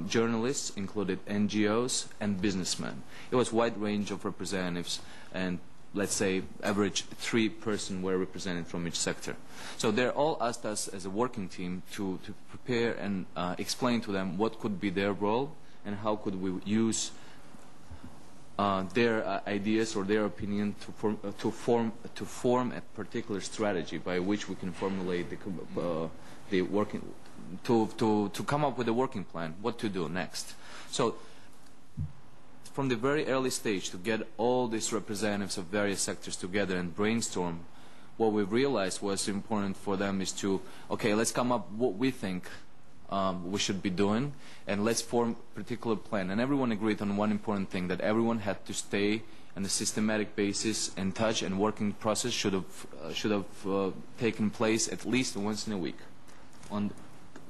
journalists, included NGOs and businessmen. It was a wide range of representatives, and let's say average 3 persons were represented from each sector. So they all asked us as a working team to prepare and explain to them what could be their role and how could we use their ideas or their opinion to form a particular strategy by which we can formulate the working to come up with a working plan, what to do next. So from the very early stage, to get all these representatives of various sectors together and brainstorm, what we realized was important for them is to, okay, let's come up what we think we should be doing, and let's form a particular plan. And everyone agreed on one important thing, that everyone had to stay on a systematic basis in touch, and working process should have taken place at least once in a week on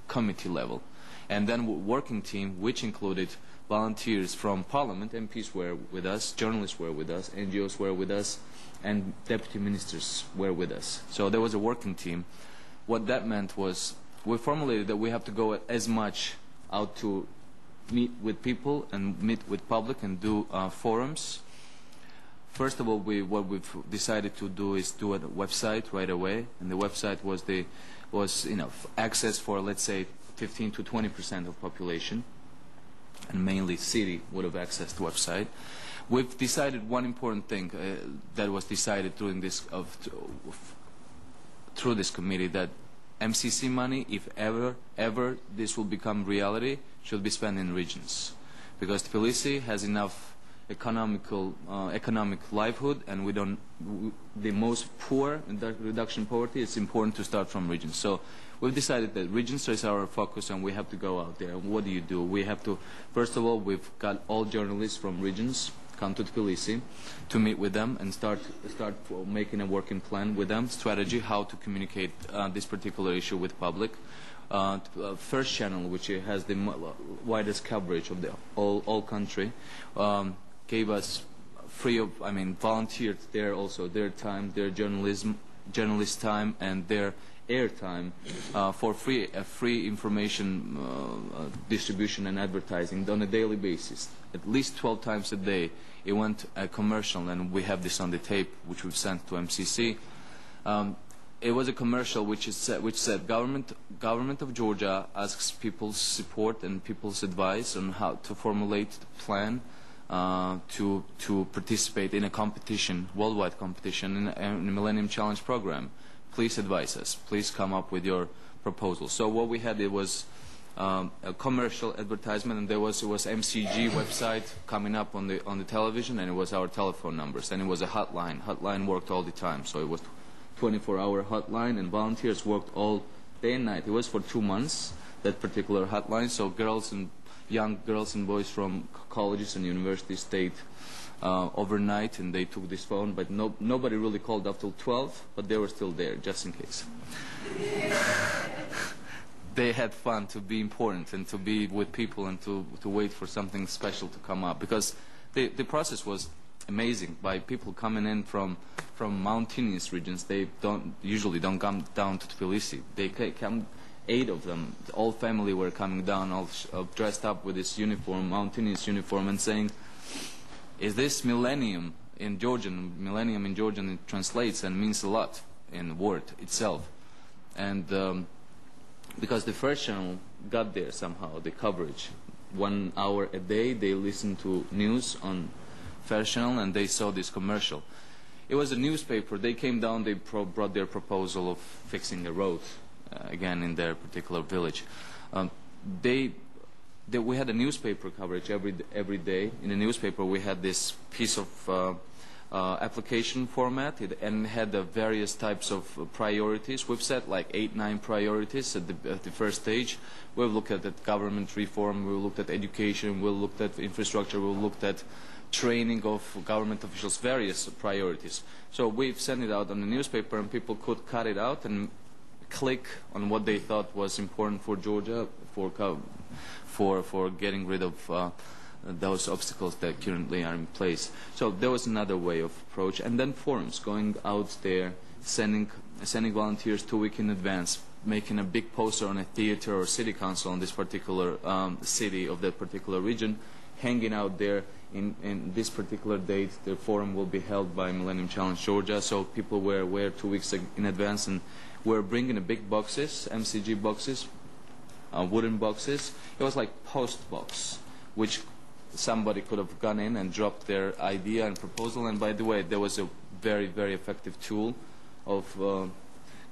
committee level. And then working team, which included volunteers from Parliament, MPs were with us, journalists were with us, NGOs were with us, and deputy ministers were with us. So there was a working team. What that meant was we formulated that we have to go as much out to meet with people and meet with public and do forums. First of all, what we've decided to do is do a website right away, and the website was access for, let's say, 15 to 20% of population, and mainly city would have accessed the website. We've decided one important thing that was decided during this through this committee, that MCC money, if ever this will become reality, should be spent in regions, because Tbilisi has enough economic livelihood, and the most poor in that reduction poverty, it's important to start from regions. So we've decided that regions is our focus, and we have to go out there. What do? We have to, first of all, we've got all journalists from regions come to Tbilisi to meet with them and start making a working plan with them, strategy how to communicate this particular issue with public. First channel, which has the widest coverage of the all country, gave us volunteered there also their time, their journalist time, and their air time for free information distribution and advertising on a daily basis. At least 12 times a day it went a commercial, and we have this on the tape which we've sent to MCC. It was a commercial which said government of Georgia asks people's support and people's advice on how to formulate the plan to participate in a competition, worldwide competition in the Millennium Challenge program. Please advise us. Please come up with your proposal. So what we had, it was a commercial advertisement, and it was MCG website coming up on the television, and it was our telephone numbers, and it was a hotline. Hotline worked all the time, so it was 24-hour hotline, and volunteers worked all day and night. It was for 2 months, that particular hotline. So young girls and boys from colleges and universities stayed overnight, and they took this phone, but nobody really called up till 12, but they were still there just in case. They had fun to be important and to be with people and to wait for something special to come up, because the process was amazing. By people coming in from mountainous regions, they usually don't come down to Tbilisi. They come, 8 of them, all family were coming down, all dressed up with this uniform, mountainous uniform, and saying, "Is this millennium in Georgian?" Millennium in Georgian, it translates and means a lot in the word itself. And because the first channel got there somehow, the coverage. 1 hour a day, they listened to news on first channel, and they saw this commercial. It was a newspaper. They came down, they brought their proposal of fixing a road, again, in their particular village. We had a newspaper coverage every day. In the newspaper, we had this piece of application format, and had various types of priorities. We've set like 8-9 priorities at the first stage. We've looked at government reform, we've looked at education, we've looked at infrastructure, we've looked at training of government officials, various priorities. So we've sent it out on the newspaper, and people could cut it out and click on what they thought was important for Georgia, for getting rid of those obstacles that currently are in place. So there was another way of approach. And then forums, going out there, sending volunteers 2 weeks in advance, making a big poster on a theater or city council on this particular city of that particular region, hanging out there. In this particular date, the forum will be held by Millennium Challenge Georgia, so people were aware 2 weeks in advance, and we're bringing the big boxes, MCG boxes, wooden boxes. It was like post box, which somebody could have gone in and dropped their idea and proposal. And by the way, there was a very, very effective tool of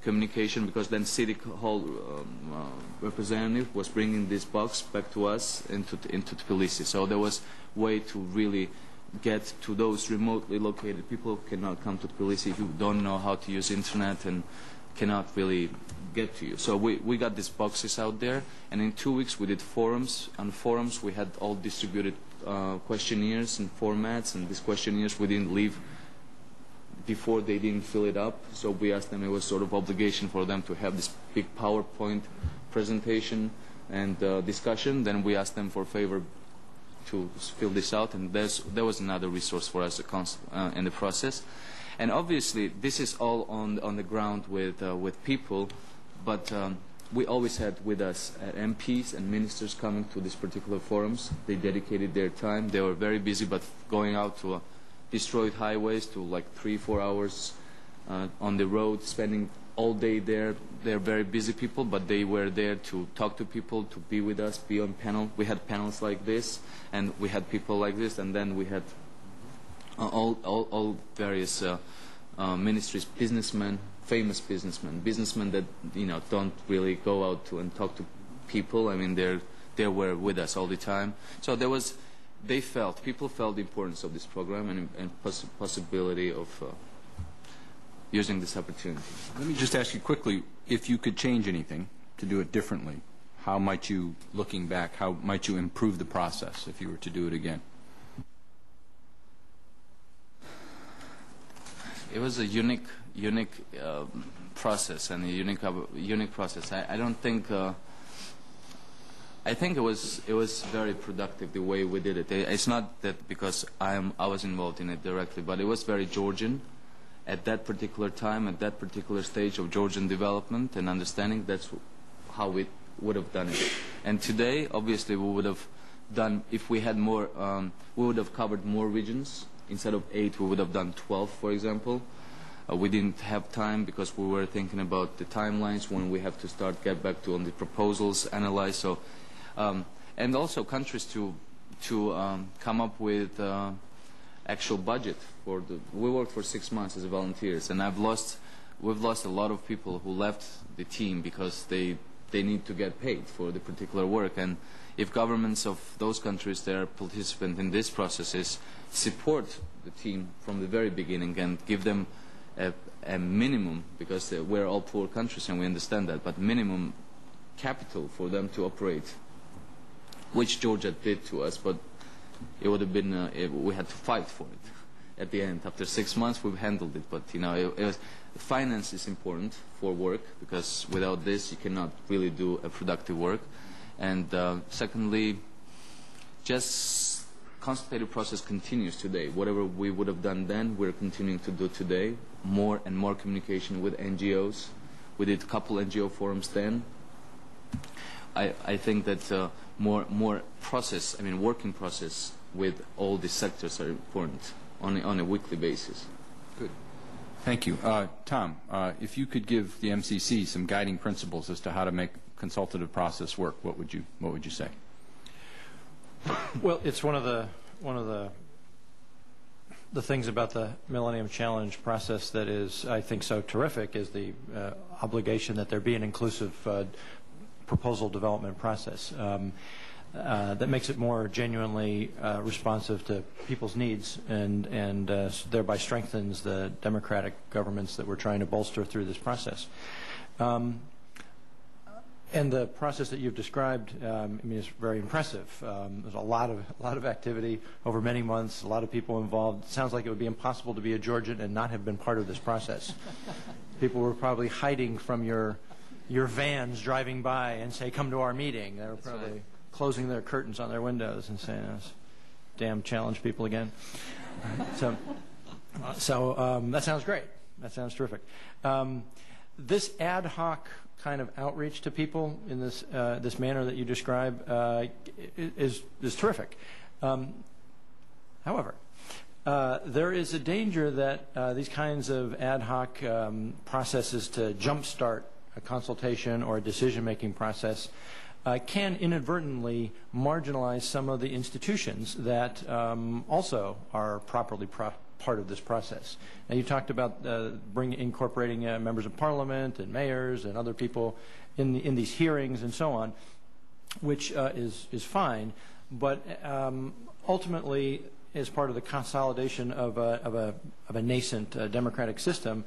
communication, because then City Hall representative was bringing this box back to us into Tbilisi. So there was a way to really get to those remotely located people who cannot come to Tbilisi, who don't know how to use internet and cannot really get to you. So we got these boxes out there, and in 2 weeks we did forums. On forums we had all distributed questionnaires and formats, and these questionnaires we didn't leave before they didn't fill it up. So we asked them, it was sort of obligation for them to have this big PowerPoint presentation and discussion. Then we asked them for a favor to fill this out, and there was another resource for us in the process. And obviously this is all on the ground with people, but we always had with us MPs and ministers coming to these particular forums. They dedicated their time. They were very busy, but going out to destroyed highways, to like 3-4 hours on the road, spending all day there. They're very busy people, but they were there to talk to people, to be with us, be on panel. We had panels like this, and we had people like this, and then we had all various ministries, businessmen, famous businessmen that don't really go out to and talk to people. I mean, they were with us all the time. So people felt the importance of this program and possibility of using this opportunity. Let me just ask you quickly, if you could change anything to do it differently, how might you, looking back, how might you improve the process if you were to do it again? It was a unique process, and a unique process. I don't think. I think it was very productive the way we did it. It's not that because I was involved in it directly, but it was very Georgian at that particular time, at that particular stage of Georgian development and understanding. That's how we would have done it. And today, obviously, we would have done, if we had more, we would have covered more regions. Instead of 8, we would have done 12, for example. We didn't have time because we were thinking about the timelines when we have to get back to on the proposals, analyze. So, and also countries to come up with actual budget for we worked for 6 months as volunteers, and we've lost a lot of people who left the team because they need to get paid for the particular work. And if governments of those countries that are participant in these processes support the team from the very beginning and give them a minimum, because we're all poor countries and we understand that, but minimum capital for them to operate, which Georgia did to us, but it would have been, we had to fight for it at the end. After 6 months, we've handled it, but finance is important for work, because without this, you cannot really do a productive work. And secondly, just consultative process continues today. Whatever we would have done then, we're continuing to do today. More and more communication with NGOs. We did a couple NGO forums then. I think that more process, working process with all the sectors are important on a weekly basis. Good. Thank you. Tom, if you could give the MCC some guiding principles as to how to make consultative process work, what would you say? Well, it's one of the things about the Millennium Challenge process that is, I think, so terrific is the obligation that there be an inclusive proposal development process that makes it more genuinely responsive to people's needs and thereby strengthens the democratic governments that we're trying to bolster through this process. And the process that you've described, I mean, is very impressive. There's a lot of activity over many months, a lot of people involved. It sounds like it would be impossible to be a Georgian and not have been part of this process. People were probably hiding from your vans driving by and say, "Come to our meeting." They were probably closing their curtains on their windows and saying, "Damn challenge people again." So that sounds great. That sounds terrific. This ad hoc kind of outreach to people in this this manner that you describe is terrific. However, there is a danger that these kinds of ad hoc processes to jumpstart a consultation or a decision-making process can inadvertently marginalize some of the institutions that also are properly part of this process. Now, you talked about incorporating members of parliament and mayors and other people in these hearings and so on, which is fine, but ultimately, as part of the consolidation of a nascent democratic system,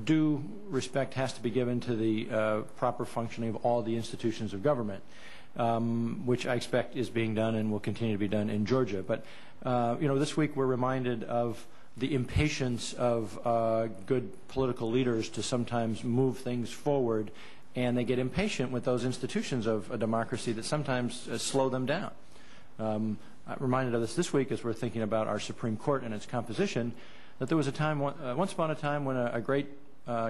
due respect has to be given to the proper functioning of all the institutions of government, which I expect is being done and will continue to be done in Georgia. But this week we're reminded of the impatience of good political leaders to sometimes move things forward, and they get impatient with those institutions of a democracy that sometimes slow them down. I'm reminded of this week as we're thinking about our Supreme Court and its composition, that there was a time, once upon a time, when a great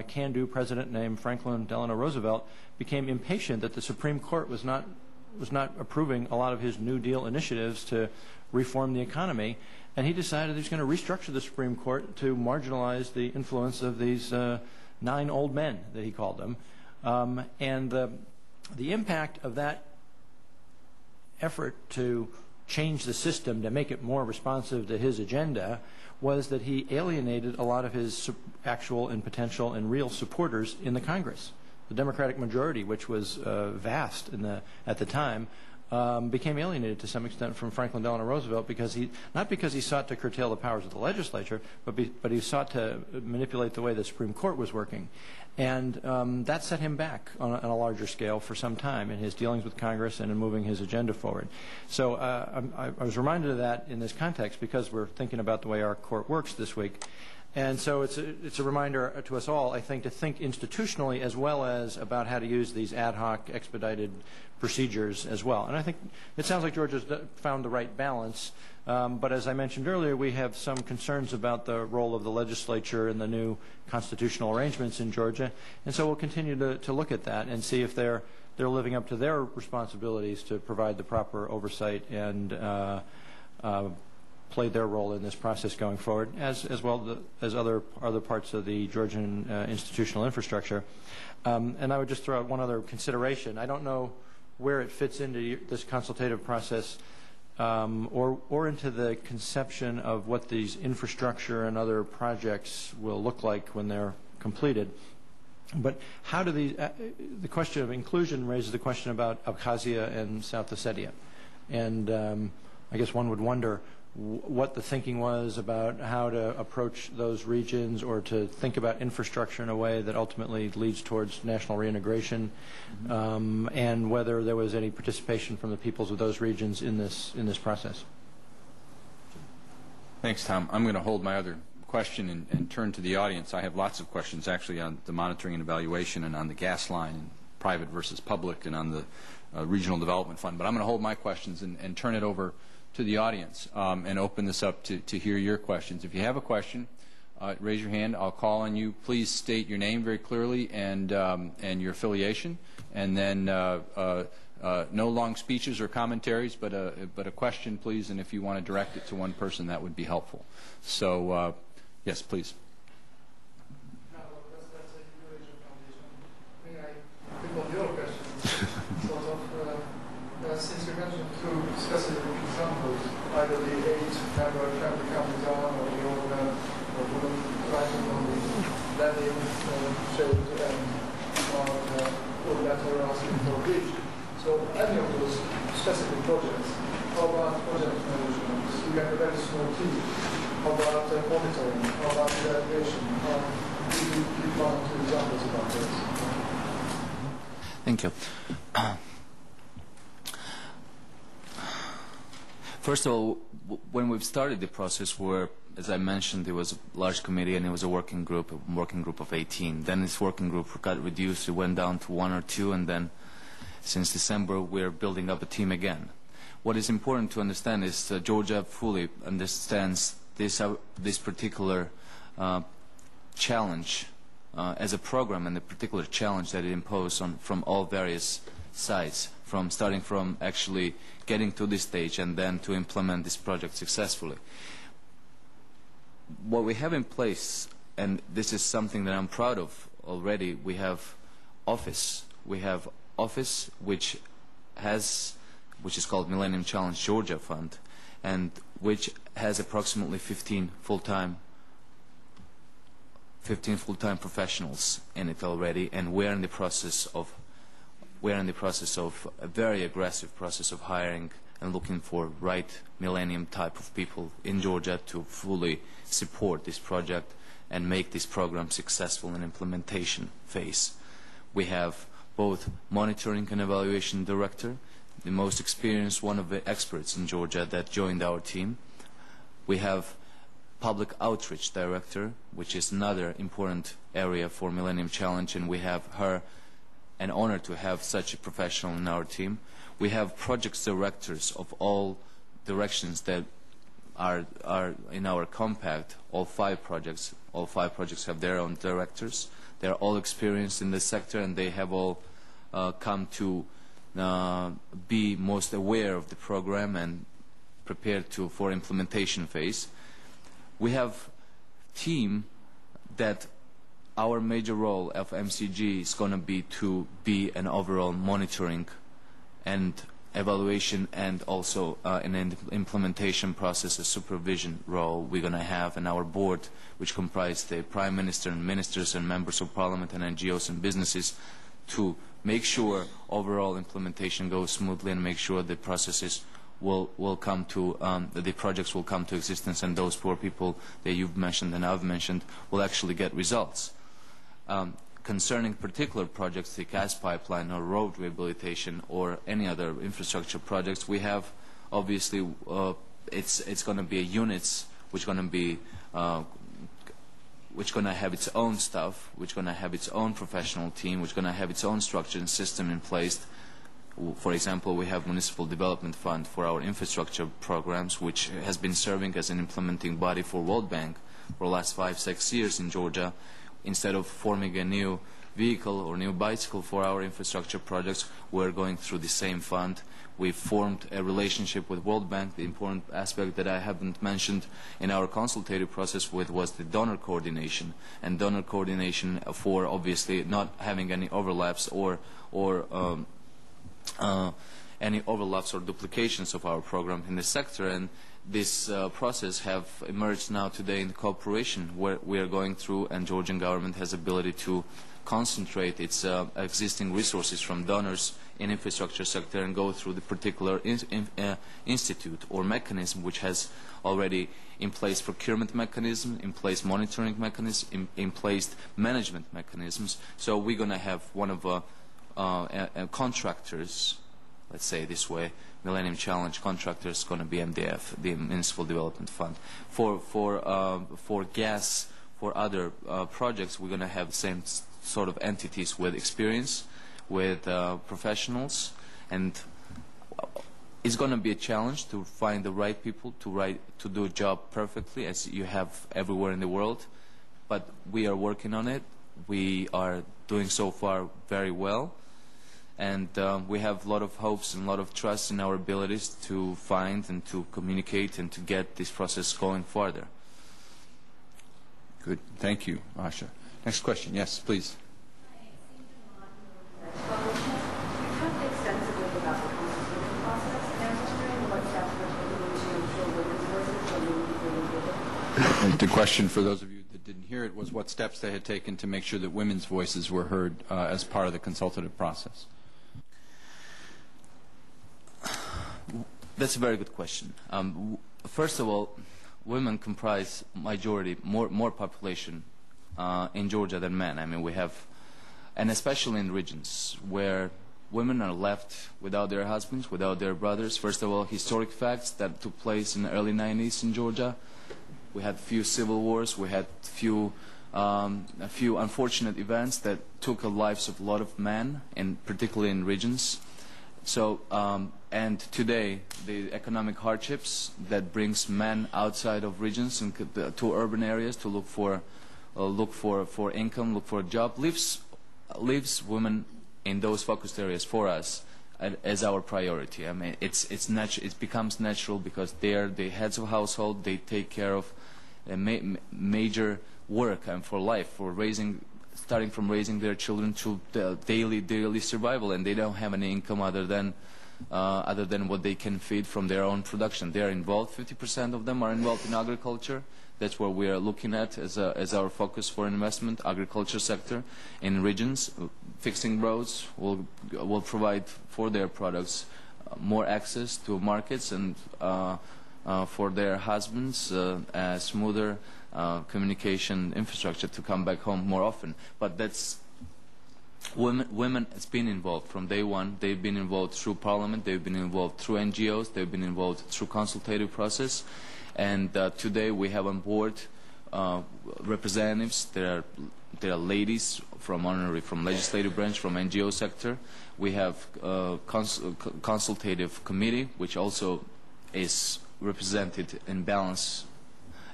can-do president named Franklin Delano Roosevelt became impatient that the Supreme Court was not approving a lot of his New Deal initiatives to reform the economy, and he decided he was going to restructure the Supreme Court to marginalize the influence of these 9 old men, that he called them. And the impact of that effort to change the system to make it more responsive to his agenda was that he alienated a lot of his actual and potential and real supporters in the Congress. The Democratic majority, which was vast at the time, became alienated to some extent from Franklin Delano Roosevelt not because he sought to curtail the powers of the legislature, but he sought to manipulate the way the Supreme Court was working. And that set him back on a larger scale for some time in his dealings with Congress and in moving his agenda forward. So I was reminded of that in this context because we're thinking about the way our court works this week. And so it's a reminder to us all, I think, to think institutionally as well as about how to use these ad hoc expedited procedures as well. And I think it sounds like Georgia's found the right balance. But as I mentioned earlier, we have some concerns about the role of the legislature in the new constitutional arrangements in Georgia. And so we'll continue to look at that and see if they're living up to their responsibilities to provide the proper oversight and play their role in this process going forward, as well as other parts of the Georgian institutional infrastructure. And I would just throw out one other consideration. I don't know where it fits into this consultative process or into the conception of what these infrastructure and other projects will look like when they're completed. But how do the question of inclusion raises the question about Abkhazia and South Ossetia. And I guess one would wonder what the thinking was about how to approach those regions or to think about infrastructure in a way that ultimately leads towards national reintegration, and whether there was any participation from the peoples of those regions in this process. Thanks, Tom. I'm going to hold my other question and turn to the audience. I have lots of questions actually on the monitoring and evaluation and on the gas line and private versus public and on the regional development fund. But I'm going to hold my questions and turn it over to the audience and open this up to hear your questions. If you have a question, raise your hand. I'll call on you. Please state your name very clearly and your affiliation. And then no long speeches or commentaries, but a question, please. And if you want to direct it to one person, that would be helpful. So, yes, please. member can come down or the owner or woman writing on the landing shade and on or letter asking for a bridge. So any of those specific projects, how about project management? You have a very small team. How about monitoring? How about evaluation? Give one or two examples about this. Thank you. First of all, when we've started the process, as I mentioned, it was a large committee and it was a working group of 18. Then this working group got reduced, it went down to 1 or 2, and then since December we're building up a team again. What is important to understand is that Georgia fully understands this particular challenge as a program, and the particular challenge that it imposed from all various sides, starting from actually getting to this stage and then to implement this project successfully. What we have in place, and this is something that I'm proud of already, we have office. We have office which is called Millennium Challenge Georgia Fund, and which has approximately 15 full-time professionals in it already, and we're in the process of a very aggressive process of hiring and looking for right millennium type of people in Georgia to fully support this project and make this program successful in implementation phase. We have both monitoring and evaluation director, the most experienced one of the experts in Georgia that joined our team. We have public outreach director, which is another important area for Millennium Challenge, and we have her, an honor to have such a professional in our team. We have projects directors of all directions that are in our compact. All five projects have their own directors. They're all experienced in this sector, and they have all come to be most aware of the program and prepared for implementation phase. We have team that our major role of MCG is going to be an overall monitoring and evaluation, and also an implementation process, a supervision role we're going to have in our board, which comprises the Prime Minister and ministers and members of Parliament and NGOs and businesses, to make sure overall implementation goes smoothly and make sure the processes will come to, the projects will come to existence, and those poor people that you've mentioned and I've mentioned will actually get results. Concerning particular projects, the gas pipeline or road rehabilitation or any other infrastructure projects, we have obviously it's going to be units which going to be which going to have its own stuff, which going to have its own professional team, which going to have its own structure and system in place. For example, we have Municipal Development Fund for our infrastructure programs, which has been serving as an implementing body for World Bank for the last 5-6 years in Georgia. Instead of forming a new vehicle or new bicycle for our infrastructure projects, we're going through the same fund. We've formed a relationship with World Bank. The important aspect that I haven't mentioned in our consultative process was the donor coordination. And donor coordination for obviously not having any overlaps or any overlaps or duplications of our program in the sector. And this process have emerged now today in cooperation where we are going through, and Georgian government has ability to concentrate its existing resources from donors in infrastructure sector and go through the particular institute or mechanism which has already in place procurement mechanism, in place monitoring mechanism, in place management mechanisms. So we're going to have one of contractors, let's say this way, Millennium Challenge contractors, going to be MDF, the Municipal Development Fund. For gas, for other projects, we're going to have the same sort of entities with experience, with professionals, and it's going to be a challenge to find the right people to do a job perfectly, as you have everywhere in the world. But we are working on it. We are doing so far very well. And we have a lot of hopes and a lot of trust in our abilities to find and to communicate and to get this process going further. Good. Thank you, Lasha. Next question. Yes, please. The question, for those of you that didn't hear it, was what steps they had taken to make sure that women's voices were heard as part of the consultative process. That's a very good question. First of all, women comprise majority, more population in Georgia than men. I mean, we have, and especially in regions where women are left without their husbands, without their brothers. First of all, historic facts that took place in the early 90s in Georgia. We had few civil wars. We had a few unfortunate events that took the lives of a lot of men, and particularly in regions. So, and today, the economic hardships that brings men outside of regions and to urban areas to look for income, look for a job, leaves women in those focused areas for us as our priority. I mean, it becomes natural because they are the heads of household. They take care of major work for life, for starting from raising their children to the daily survival, and they don't have any income other than what they can feed from their own production. They are involved. 50% of them are involved in agriculture. That's what we are looking at as our focus for investment. Agriculture sector in regions, fixing roads will provide for their products more access to markets, and for their husbands a smoother communication infrastructure to come back home more often. But that's women has been involved from day one. They've been involved through parliament. They've been involved through NGOs. They've been involved through consultative process. And today we have on board representatives. There are ladies from legislative branch, from NGO sector. We have consultative committee, which also is represented in balance.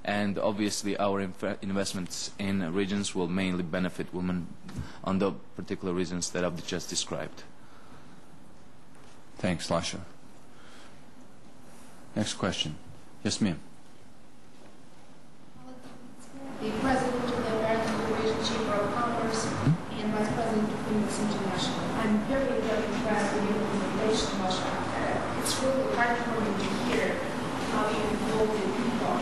And obviously our investments in regions will mainly benefit women on the particular reasons that I've just described. Thanks, Lasha. Next question. Yes, ma'am. The President of the American Division Chamber of Commerce and Vice President of Phoenix International. I'm very, very impressed with your presentation, Lasha. It's really heartwarming to hear how you involve the people.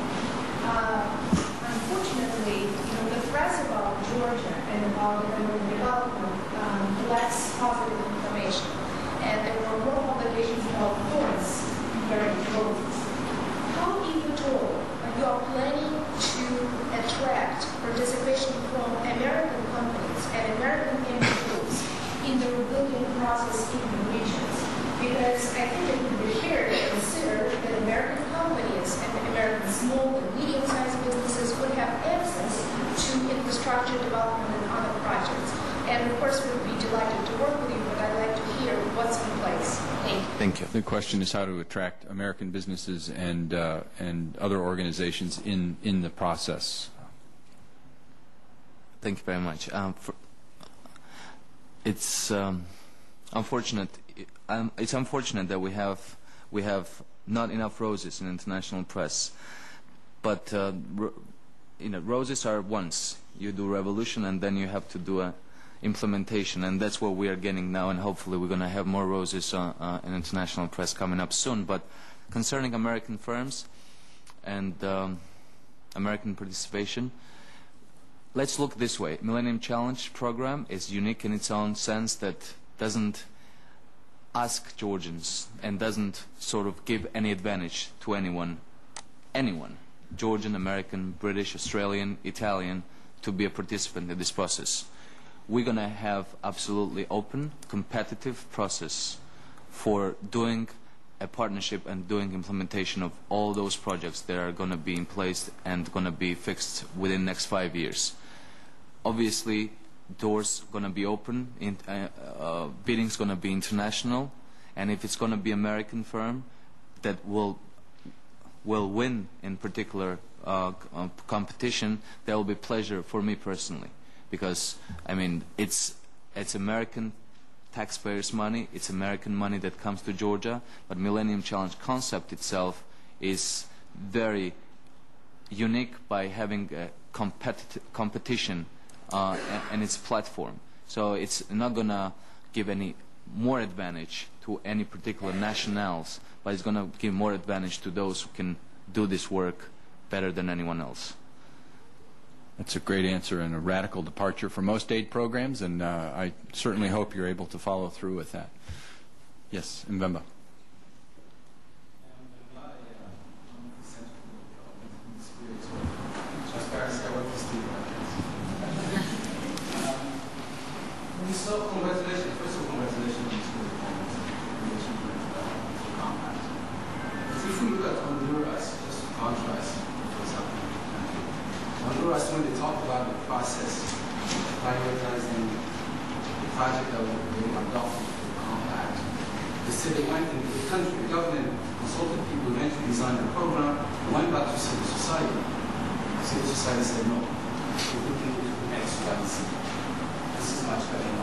Unfortunately, the press about Georgia and about economic development lacks positive information, and there were more publications about points compared to roses. How, if at all, you are planning to attract participation from American companies and American NGOs in the rebuilding process in the regions? Because I think it would be fair to consider that American companies and American small and medium-sized businesses would have access to infrastructure development and other projects. And of course, we would be delighted to work with you, but I'd like to hear what's in place. Thank you. Thank you. The question is how to attract American businesses and other organizations in the process. Thank you very much. It's unfortunate. It's unfortunate that we have not enough roses in international press. But roses are once. You do revolution, and then you have to do a implementation, and that's what we are getting now, and hopefully we're going to have more roses in international press coming up soon. But concerning American firms and American participation, let's look this way. Millennium Challenge program is unique in its own sense that doesn't ask Georgians and doesn't sort of give any advantage to anyone, Georgian, American, British, Australian, Italian, to be a participant in this process. We're going to have absolutely open, competitive process for doing a partnership and doing implementation of all those projects that are going to be in place and going to be fixed within the next 5 years. Obviously, doors going to be open, bidding's going to be international, and if it's going to be American firm that will win in particular competition, that will be pleasure for me personally, because I mean it's American taxpayers' money, it's American money that comes to Georgia, but Millennium Challenge concept itself is very unique by having a competition and its platform. So it's not going to give any more advantage to any particular nationals, but it's going to give more advantage to those who can do this work better than anyone else. That's a great answer and a radical departure from most aid programs, and I certainly hope you're able to follow through with that. Yes, Mbemba. So congratulations, first of all, congratulations on this performance in compact. If we look at Honduras, just to contrast what's happening in the country, Honduras, when they talk about the process, prioritizing the project that will be adopted for the compact, they said they went into the country, the government consulted people, eventually designed a program, went back to civil society. Civil society said no, we're looking into X, Y, and Z. This is much better than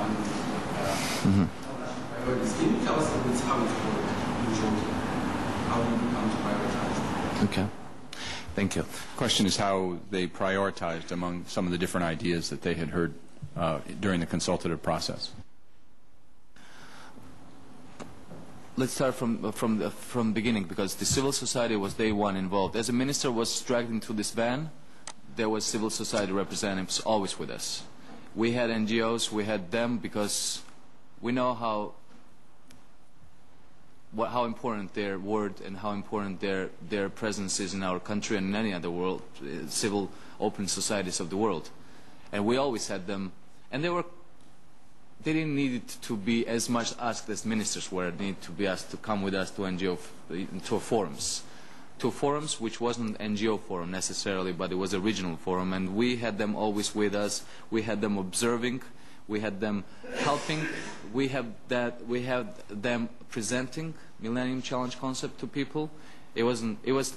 priorities. Can you tell us a bit how it works in Georgia? How do you come to prioritize? Okay. Thank you. The question is how they prioritized among some of the different ideas that they had heard during the consultative process. Let's start from the beginning, because the civil society was day one involved. As a minister was dragged into this van, there was civil society representatives always with us. We had NGOs, we had them, because we know how important their word and how important their presence is in our country and in any other world, civil open societies of the world. And we always had them, and they didn't need it to be as much asked as ministers were. They need to be asked to come with us to NGO, to forums, which wasn't an NGO forum necessarily, but it was a regional forum, and we had them always with us. We had them observing, we had them helping, we had them presenting Millennium Challenge concept to people. It was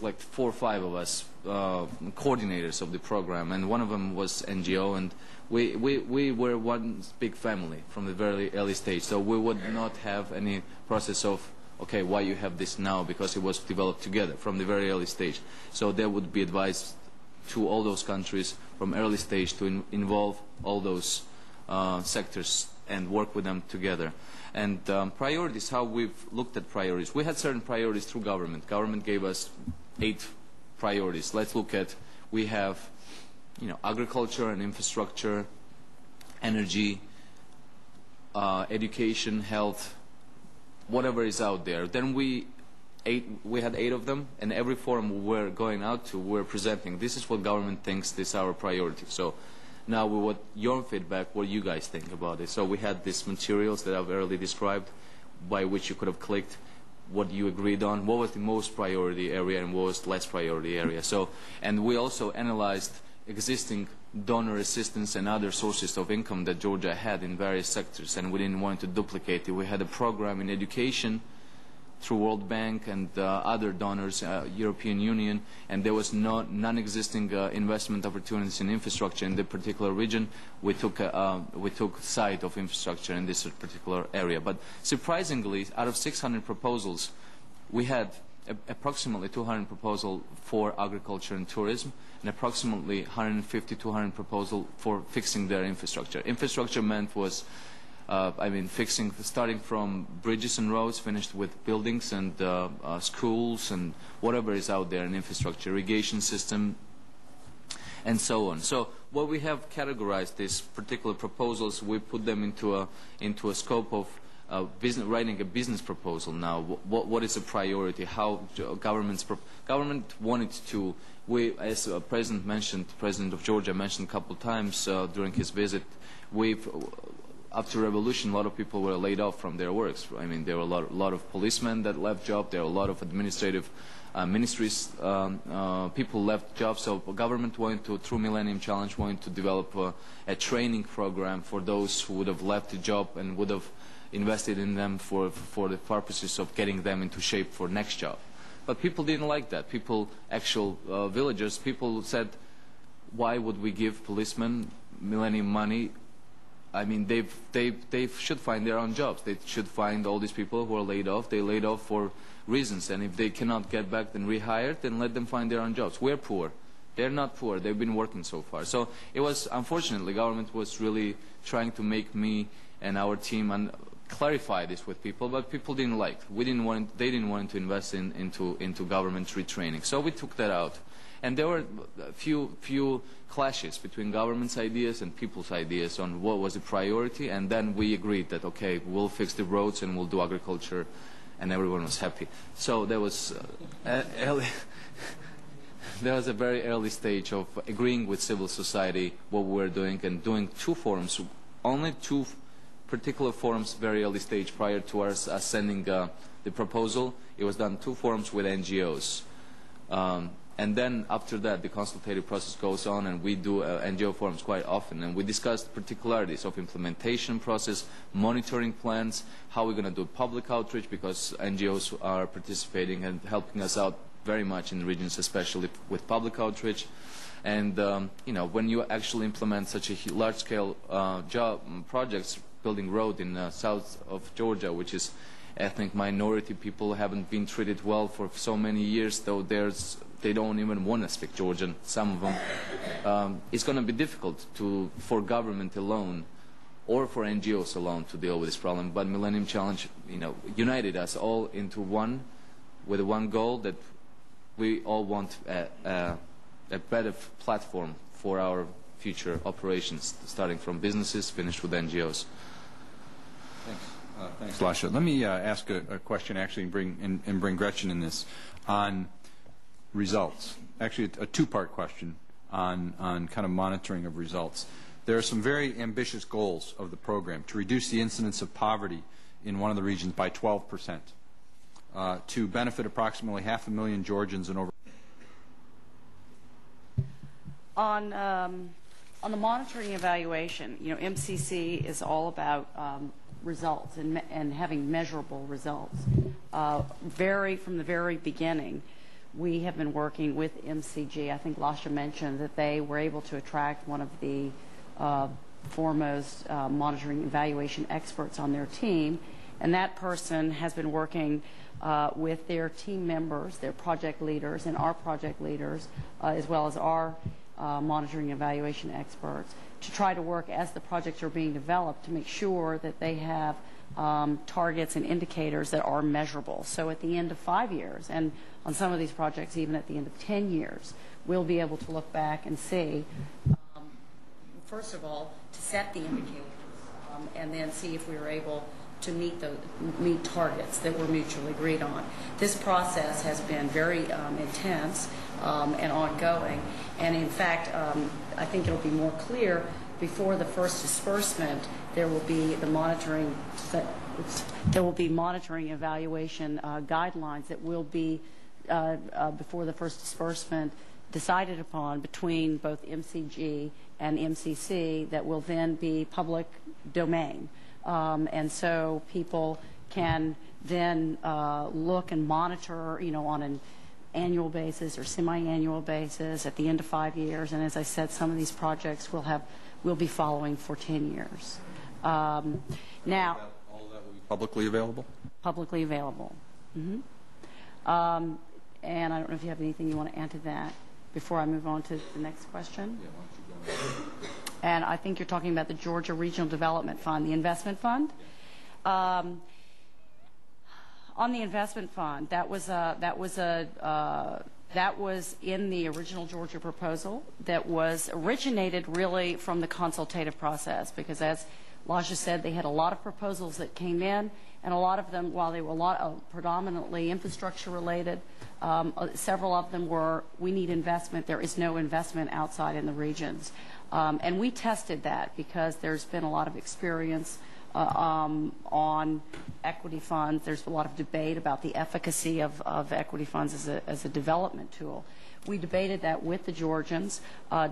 like 4 or 5 of us coordinators of the program, and one of them was NGO, and we were one big family from the very early stage. So we would not have any process of, okay, why you have this now, because it was developed together from the very early stage. So there would be advice to all those countries from early stage to involve all those sectors and work with them together. And priorities, how we've looked at priorities. We had certain priorities through government. Government gave us 8 priorities. Let's look at, we have, agriculture and infrastructure, energy, education, health, whatever is out there. Then we had 8 of them, and every forum we're going out to, we're presenting. This is what government thinks, this is our priority. So now we want your feedback, what you guys think about it. So we had these materials that I've earlier described, by which you could have clicked what you agreed on, what was the most priority area and what was less priority area. So, and we also analyzed existing donor assistance and other sources of income that Georgia had in various sectors, and we didn't want to duplicate it. We had a program in education through World Bank and other donors, European Union, and there was non-existing investment opportunities in infrastructure in the particular region. We took sight of infrastructure in this particular area. But surprisingly, out of 600 proposals, we had approximately 200 proposals for agriculture and tourism, and approximately 150 to 200 proposals for fixing their infrastructure. Infrastructure meant was fixing, starting from bridges and roads, finished with buildings and schools and whatever is out there in infrastructure, irrigation system, and so on. So what we have categorized these particular proposals, we put them into a scope of writing a business proposal now. What is a priority? How government wanted to, as President of Georgia mentioned a couple of times during his visit, after revolution, a lot of people were laid off from their works. I mean, there were a lot of policemen that left jobs. There were a lot of administrative ministries, people left jobs. So government wanted to, through Millennium Challenge, wanted to develop a training program for those who would have left the job and would have invested in them for the purposes of getting them into shape for next job. But people didn't like that. Actual villagers, people said, why would we give policemen Millennium money? I mean, they should find their own jobs. They should find all these people who are laid off. They laid off for reasons, and if they cannot get back and rehired, then let them find their own jobs. We're poor. They're not poor. They've been working so far. So it was, unfortunately, government was really trying to make me and our team clarify this with people, but people didn't like. They didn't want to invest into government retraining. So we took that out. And there were a few clashes between government's ideas and people's ideas on what was the priority, and then we agreed that, okay, we'll fix the roads and we'll do agriculture, and everyone was happy. So there was there was a very early stage of agreeing with civil society what we were doing, and doing two forums, only two particular forums, very early stage prior to us sending the proposal. It was done two forums with NGOs. And then after that, the consultative process goes on, and we do NGO forums quite often. And we discuss the particularities of implementation process, monitoring plans, how we're going to do public outreach, because NGOs are participating and helping us out very much in the regions, especially with public outreach. And, you know, when you actually implement such a large-scale projects, building road in south of Georgia, which is ethnic minority people haven't been treated well for so many years, though they don't even want to speak Georgian, some of them. It's going to be difficult for government alone or for NGOs alone to deal with this problem. But Millennium Challenge, you know, united us all into one, with one goal, that we all want a better platform for our future operations, starting from businesses, finished with NGOs. Thanks. Thanks, Lasha. Let me ask a question, actually, and bring Gretchen in this, on results. Actually, a two-part question on kind of monitoring of results. There are some very ambitious goals of the program: to reduce the incidence of poverty in one of the regions by 12%, to benefit approximately 500,000 Georgians and over. On the monitoring evaluation, you know, MCC is all about results and having measurable results. From the very beginning, we have been working with MCG. I think Lasha mentioned that they were able to attract one of the foremost monitoring evaluation experts on their team, and that person has been working with their team members, their project leaders, and our project leaders, as well as our monitoring evaluation experts, to try to work as the projects are being developed to make sure that they have targets and indicators that are measurable. So at the end of 5 years, and on some of these projects even at the end of 10 years, we'll be able to look back and see, first of all, to set the indicators, and then see if we were able to meet targets that were mutually agreed on. This process has been very intense and ongoing, and in fact, I think it'll be more clear before the first disbursement. There will be the monitoring. There will be monitoring evaluation guidelines that will be before the first disbursement decided upon between both MCG and MCC, that will then be public domain. And so people can then look and monitor, you know, on an annual basis or semi-annual basis at the end of 5 years. And as I said, some of these projects will be following for 10 years. Now, all that will be publicly available? Publicly available. Mm-hmm. And I don't know if you have anything you want to add to that before I move on to the next question. Yeah, why don't you go ahead? And I think you're talking about the Georgia Regional Development Fund, the investment fund. On the investment fund, that was in the original Georgia proposal, that was originated really from the consultative process, because as Lasha said, they had a lot of proposals that came in, and a lot of them, while they were predominantly infrastructure related, several of them were, we need investment, there is no investment outside in the regions. And we tested that because there's been a lot of experience on equity funds. There's a lot of debate about the efficacy of equity funds as a development tool. We debated that with the Georgians,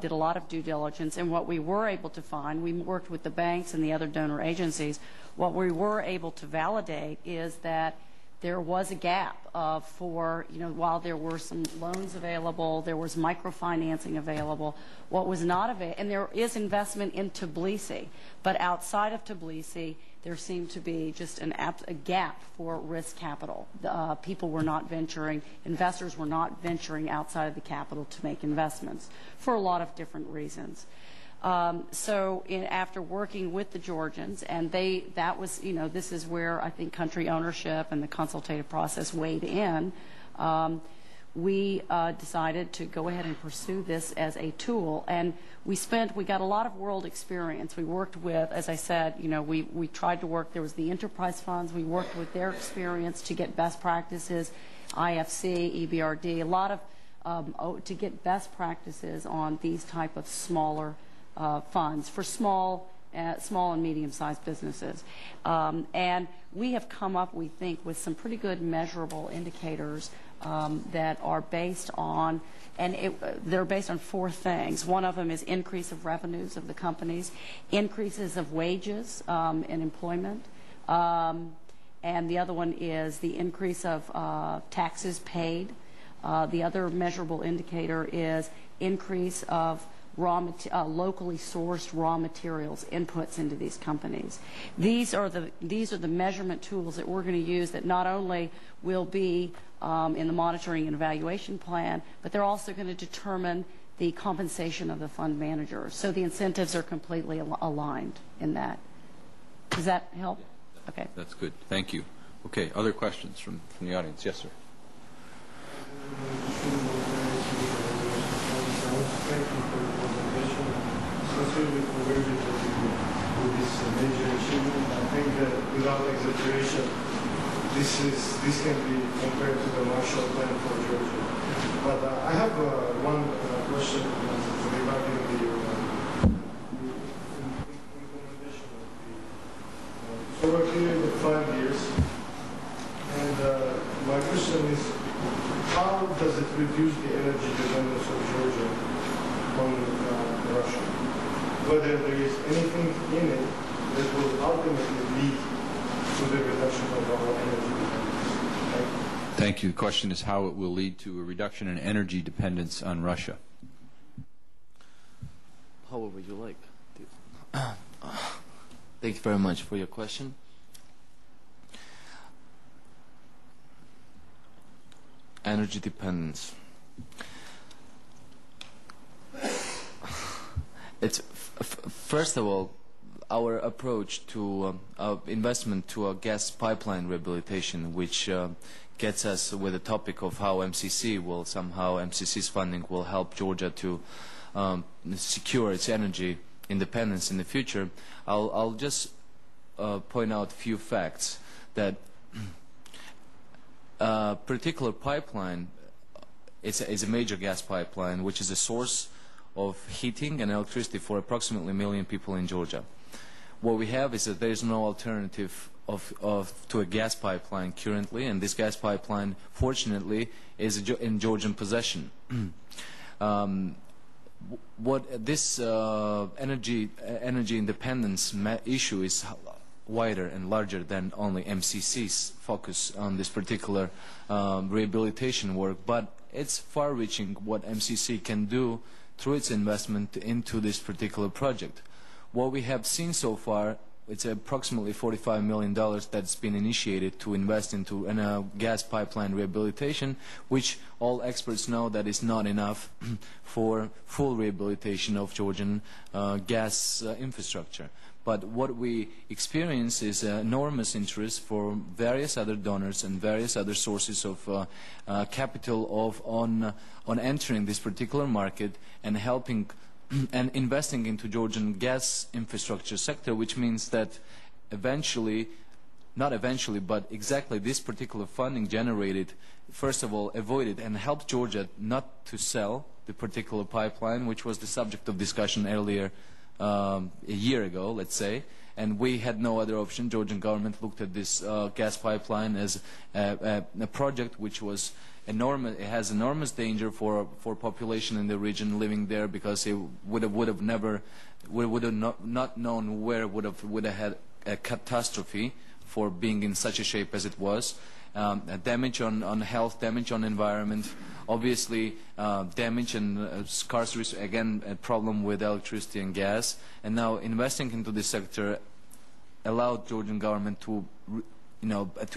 did a lot of due diligence, and what we were able to find, we worked with the banks and the other donor agencies, what we were able to validate is that there was a gap for, you know, while there were some loans available, there was microfinancing available, what was not available, and there is investment in Tbilisi, but outside of Tbilisi, there seemed to be just a gap for risk capital. People were not venturing, investors were not venturing outside of the capital to make investments for a lot of different reasons. So after working with the Georgians, and that was, you know, this is where I think country ownership and the consultative process weighed in, we decided to go ahead and pursue this as a tool. And we got a lot of world experience. We worked with, as I said, we tried to work, there was the enterprise funds, we worked with their experience to get best practices, IFC, EBRD, a lot of, to get best practices on these type of smaller funds for small and medium-sized businesses. And we have come up, we think, with some pretty good measurable indicators that are based on, they're based on 4 things. One of them is increase of revenues of the companies, increases of wages and employment, and the other one is the increase of taxes paid. The other measurable indicator is increase of locally sourced raw materials inputs into these companies. These are the measurement tools that we're going to use that not only will be in the monitoring and evaluation plan, but they're also going to determine the compensation of the fund managers. So the incentives are completely aligned in that. Does that help? Okay. That's good. Thank you. Okay. Other questions from the audience? Yes, sir. Sincerely congratulate you with this major achievement. I think that without exaggeration, this can be compared to the Marshall Plan for Georgia. But I have one question regarding the implementation of over a period of 5 years. And my question is, how does it reduce the energy dependence of Georgia on Russia? Whether there is anything in it that will ultimately lead to the reduction of our energy dependence. Thank you. The question is how it will lead to a reduction in energy dependence on Russia. However you like. Thank you very much for your question. Energy dependence. It's first of all, our approach to investment to a gas pipeline rehabilitation, which gets us with the topic of how MCC's funding will help Georgia to secure its energy independence in the future. I'll just point out a few facts that a particular pipeline is a major gas pipeline, which is a source of heating and electricity for approximately 1 million people in Georgia. What we have is that there is no alternative to a gas pipeline currently, and this gas pipeline, fortunately, is in Georgian possession. What this energy independence issue is wider and larger than only MCC's focus on this particular rehabilitation work, but it's far-reaching what MCC can do through its investment into this particular project. What we have seen so far, it's approximately $45 million that's been initiated to invest into a gas pipeline rehabilitation, which all experts know that is not enough for full rehabilitation of Georgian gas infrastructure. But what we experience is enormous interest for various other donors and various other sources of capital on entering this particular market and helping and investing into Georgian gas infrastructure sector, which means that eventually, not eventually, but exactly this particular funding generated, first of all, avoided and helped Georgia not to sell the particular pipeline, which was the subject of discussion earlier a year ago, let's say, and we had no other option. Georgian government looked at this gas pipeline as a project which was enormous. It has enormous danger for population in the region living there, because it would have not known where would have had a catastrophe for being in such a shape as it was. Damage on health, damage on environment, obviously damage and scarce, again a problem with electricity and gas. And now investing into this sector allowed Georgian government to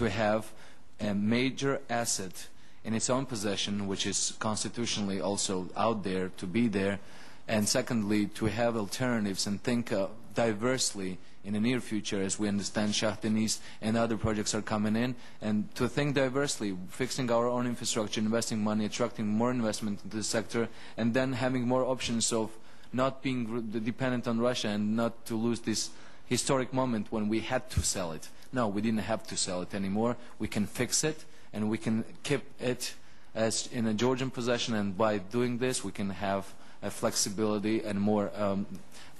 have a major asset in its own possession, which is constitutionally also out there to be there, and secondly to have alternatives and think diversely in the near future, as we understand Shah Deniz and other projects are coming in, and to think diversely, fixing our own infrastructure, investing money, attracting more investment into the sector, and then having more options of not being dependent on Russia and not to lose this historic moment when we had to sell it. No, we didn't have to sell it anymore. We can fix it, and we can keep it as in a Georgian possession, and by doing this we can have a flexibility and more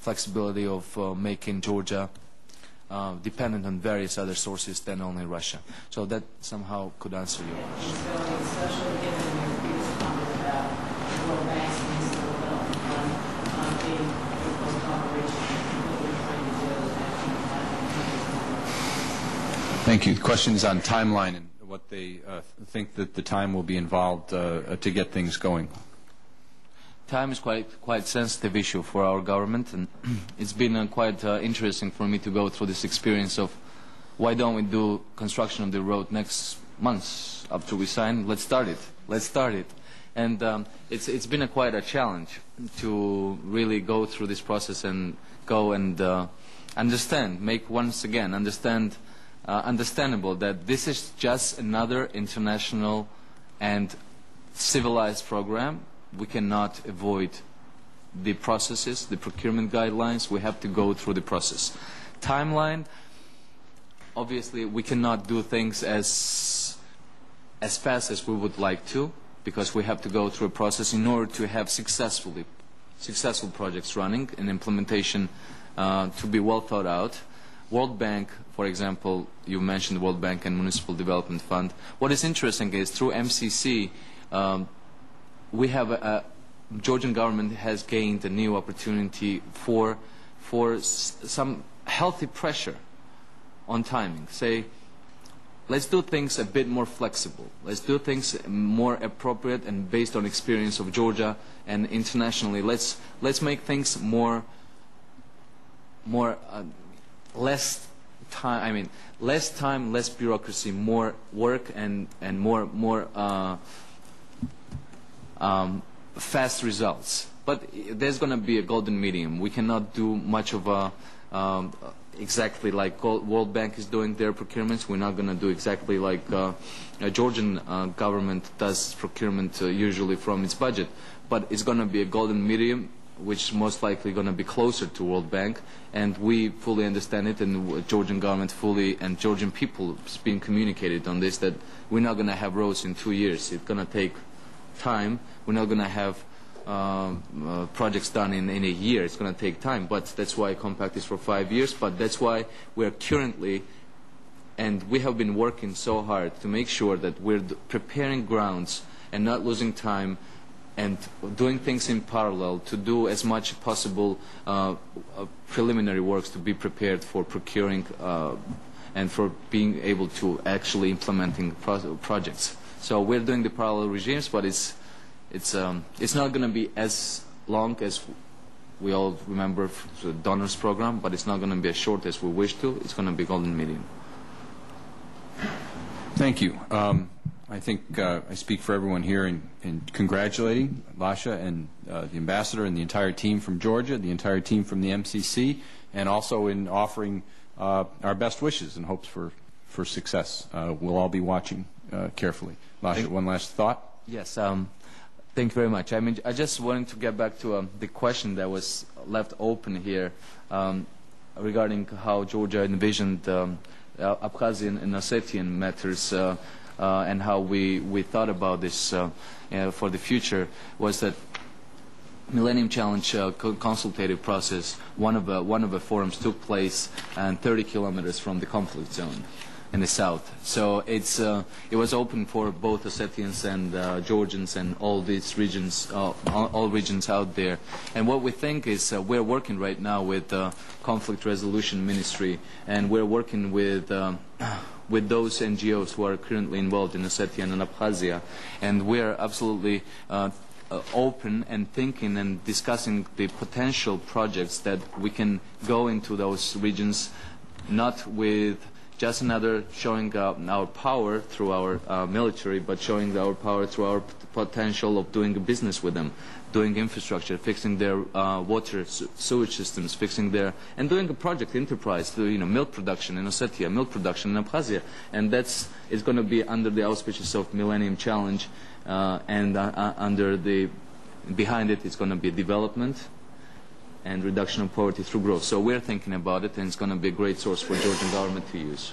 flexibility of making Georgia dependent on various other sources than only Russia. So that somehow could answer your question. Especially given your previous comment about the World Bank's and the Development Fund being close cooperation and what we're trying to do is Thank you. The question is on timeline and what they think that the time will be involved to get things going. Time is quite sensitive issue for our government, and it's been quite interesting for me to go through this experience of why don't we do construction of the road next month after we sign? Let's start it. And it's been quite a challenge to really go through this process and go and make once again understandable that this is just another international and civilized program. We cannot avoid the processes, the procurement guidelines. We have to go through the process. Timeline, obviously we cannot do things as fast as we would like to, because we have to go through a process in order to have successful projects running and implementation to be well thought out. World Bank, for example, you mentioned World Bank and Municipal Development Fund. What is interesting is through MCC, we have Georgian government has gained a new opportunity for some healthy pressure on timing. Say, let's do things a bit more flexible. Let's do things more appropriate and based on experience of Georgia and internationally. Let's make things less time, less bureaucracy, more work, and more fast results. But there's going to be a golden medium. We cannot do much of a exactly like World Bank is doing their procurements. We're not going to do exactly like Georgian government does procurement usually from its budget. But it's going to be a golden medium, which is most likely going to be closer to World Bank, and we fully understand it, and the Georgian government fully, and Georgian people is being communicated on this, that we're not going to have roads in 2 years. It's going to take time. We're not going to have projects done in a year. It's going to take time, but that's why Compact is for 5 years, but that's why we're currently, and we have been working so hard to make sure that we're preparing grounds and not losing time and doing things in parallel to do as much possible preliminary works to be prepared for procuring and for being able to actually implementing projects. So we're doing the parallel regimes, but it's not going to be as long as we all remember the donors program, but it's not going to be as short as we wish to. It's going to be golden medium. Thank you. I think I speak for everyone here in congratulating Lasha and the ambassador and the entire team from Georgia, the entire team from the MCC, and also in offering our best wishes and hopes for success. We'll all be watching carefully. Lasha, one last thought? Yes. Thank you very much. I just wanted to get back to the question that was left open here regarding how Georgia envisioned Abkhazian and Ossetian matters and how we thought about this for the future. Was that Millennium Challenge consultative process? One of the forums took place 30 kilometers from the conflict zone in the south. So it was open for both Ossetians and Georgians and all these regions, all regions out there. And what we think is we're working right now with the Conflict Resolution Ministry, and we're working with those NGOs who are currently involved in Ossetia and Abkhazia, and we're absolutely open and thinking and discussing the potential projects that we can go into those regions, not with just another showing our power through our military, but showing our power through our potential of doing business with them, doing infrastructure, fixing their water sewage systems, fixing their, and doing a project enterprise, to, milk production in Ossetia, milk production in Abkhazia, and it's going to be under the auspices of Millennium Challenge, and under the behind it's going to be development and reduction of poverty through growth. So we're thinking about it, and it's going to be a great source for Georgian government to use.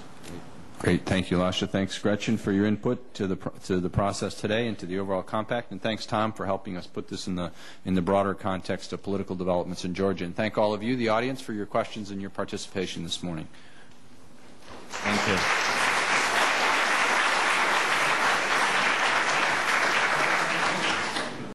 Great. Thank you, Lasha. Thanks, Gretchen, for your input to the process today and to the overall compact. And thanks, Tom, for helping us put this in the broader context of political developments in Georgia. And thank all of you, the audience, for your questions and your participation this morning. Thank you.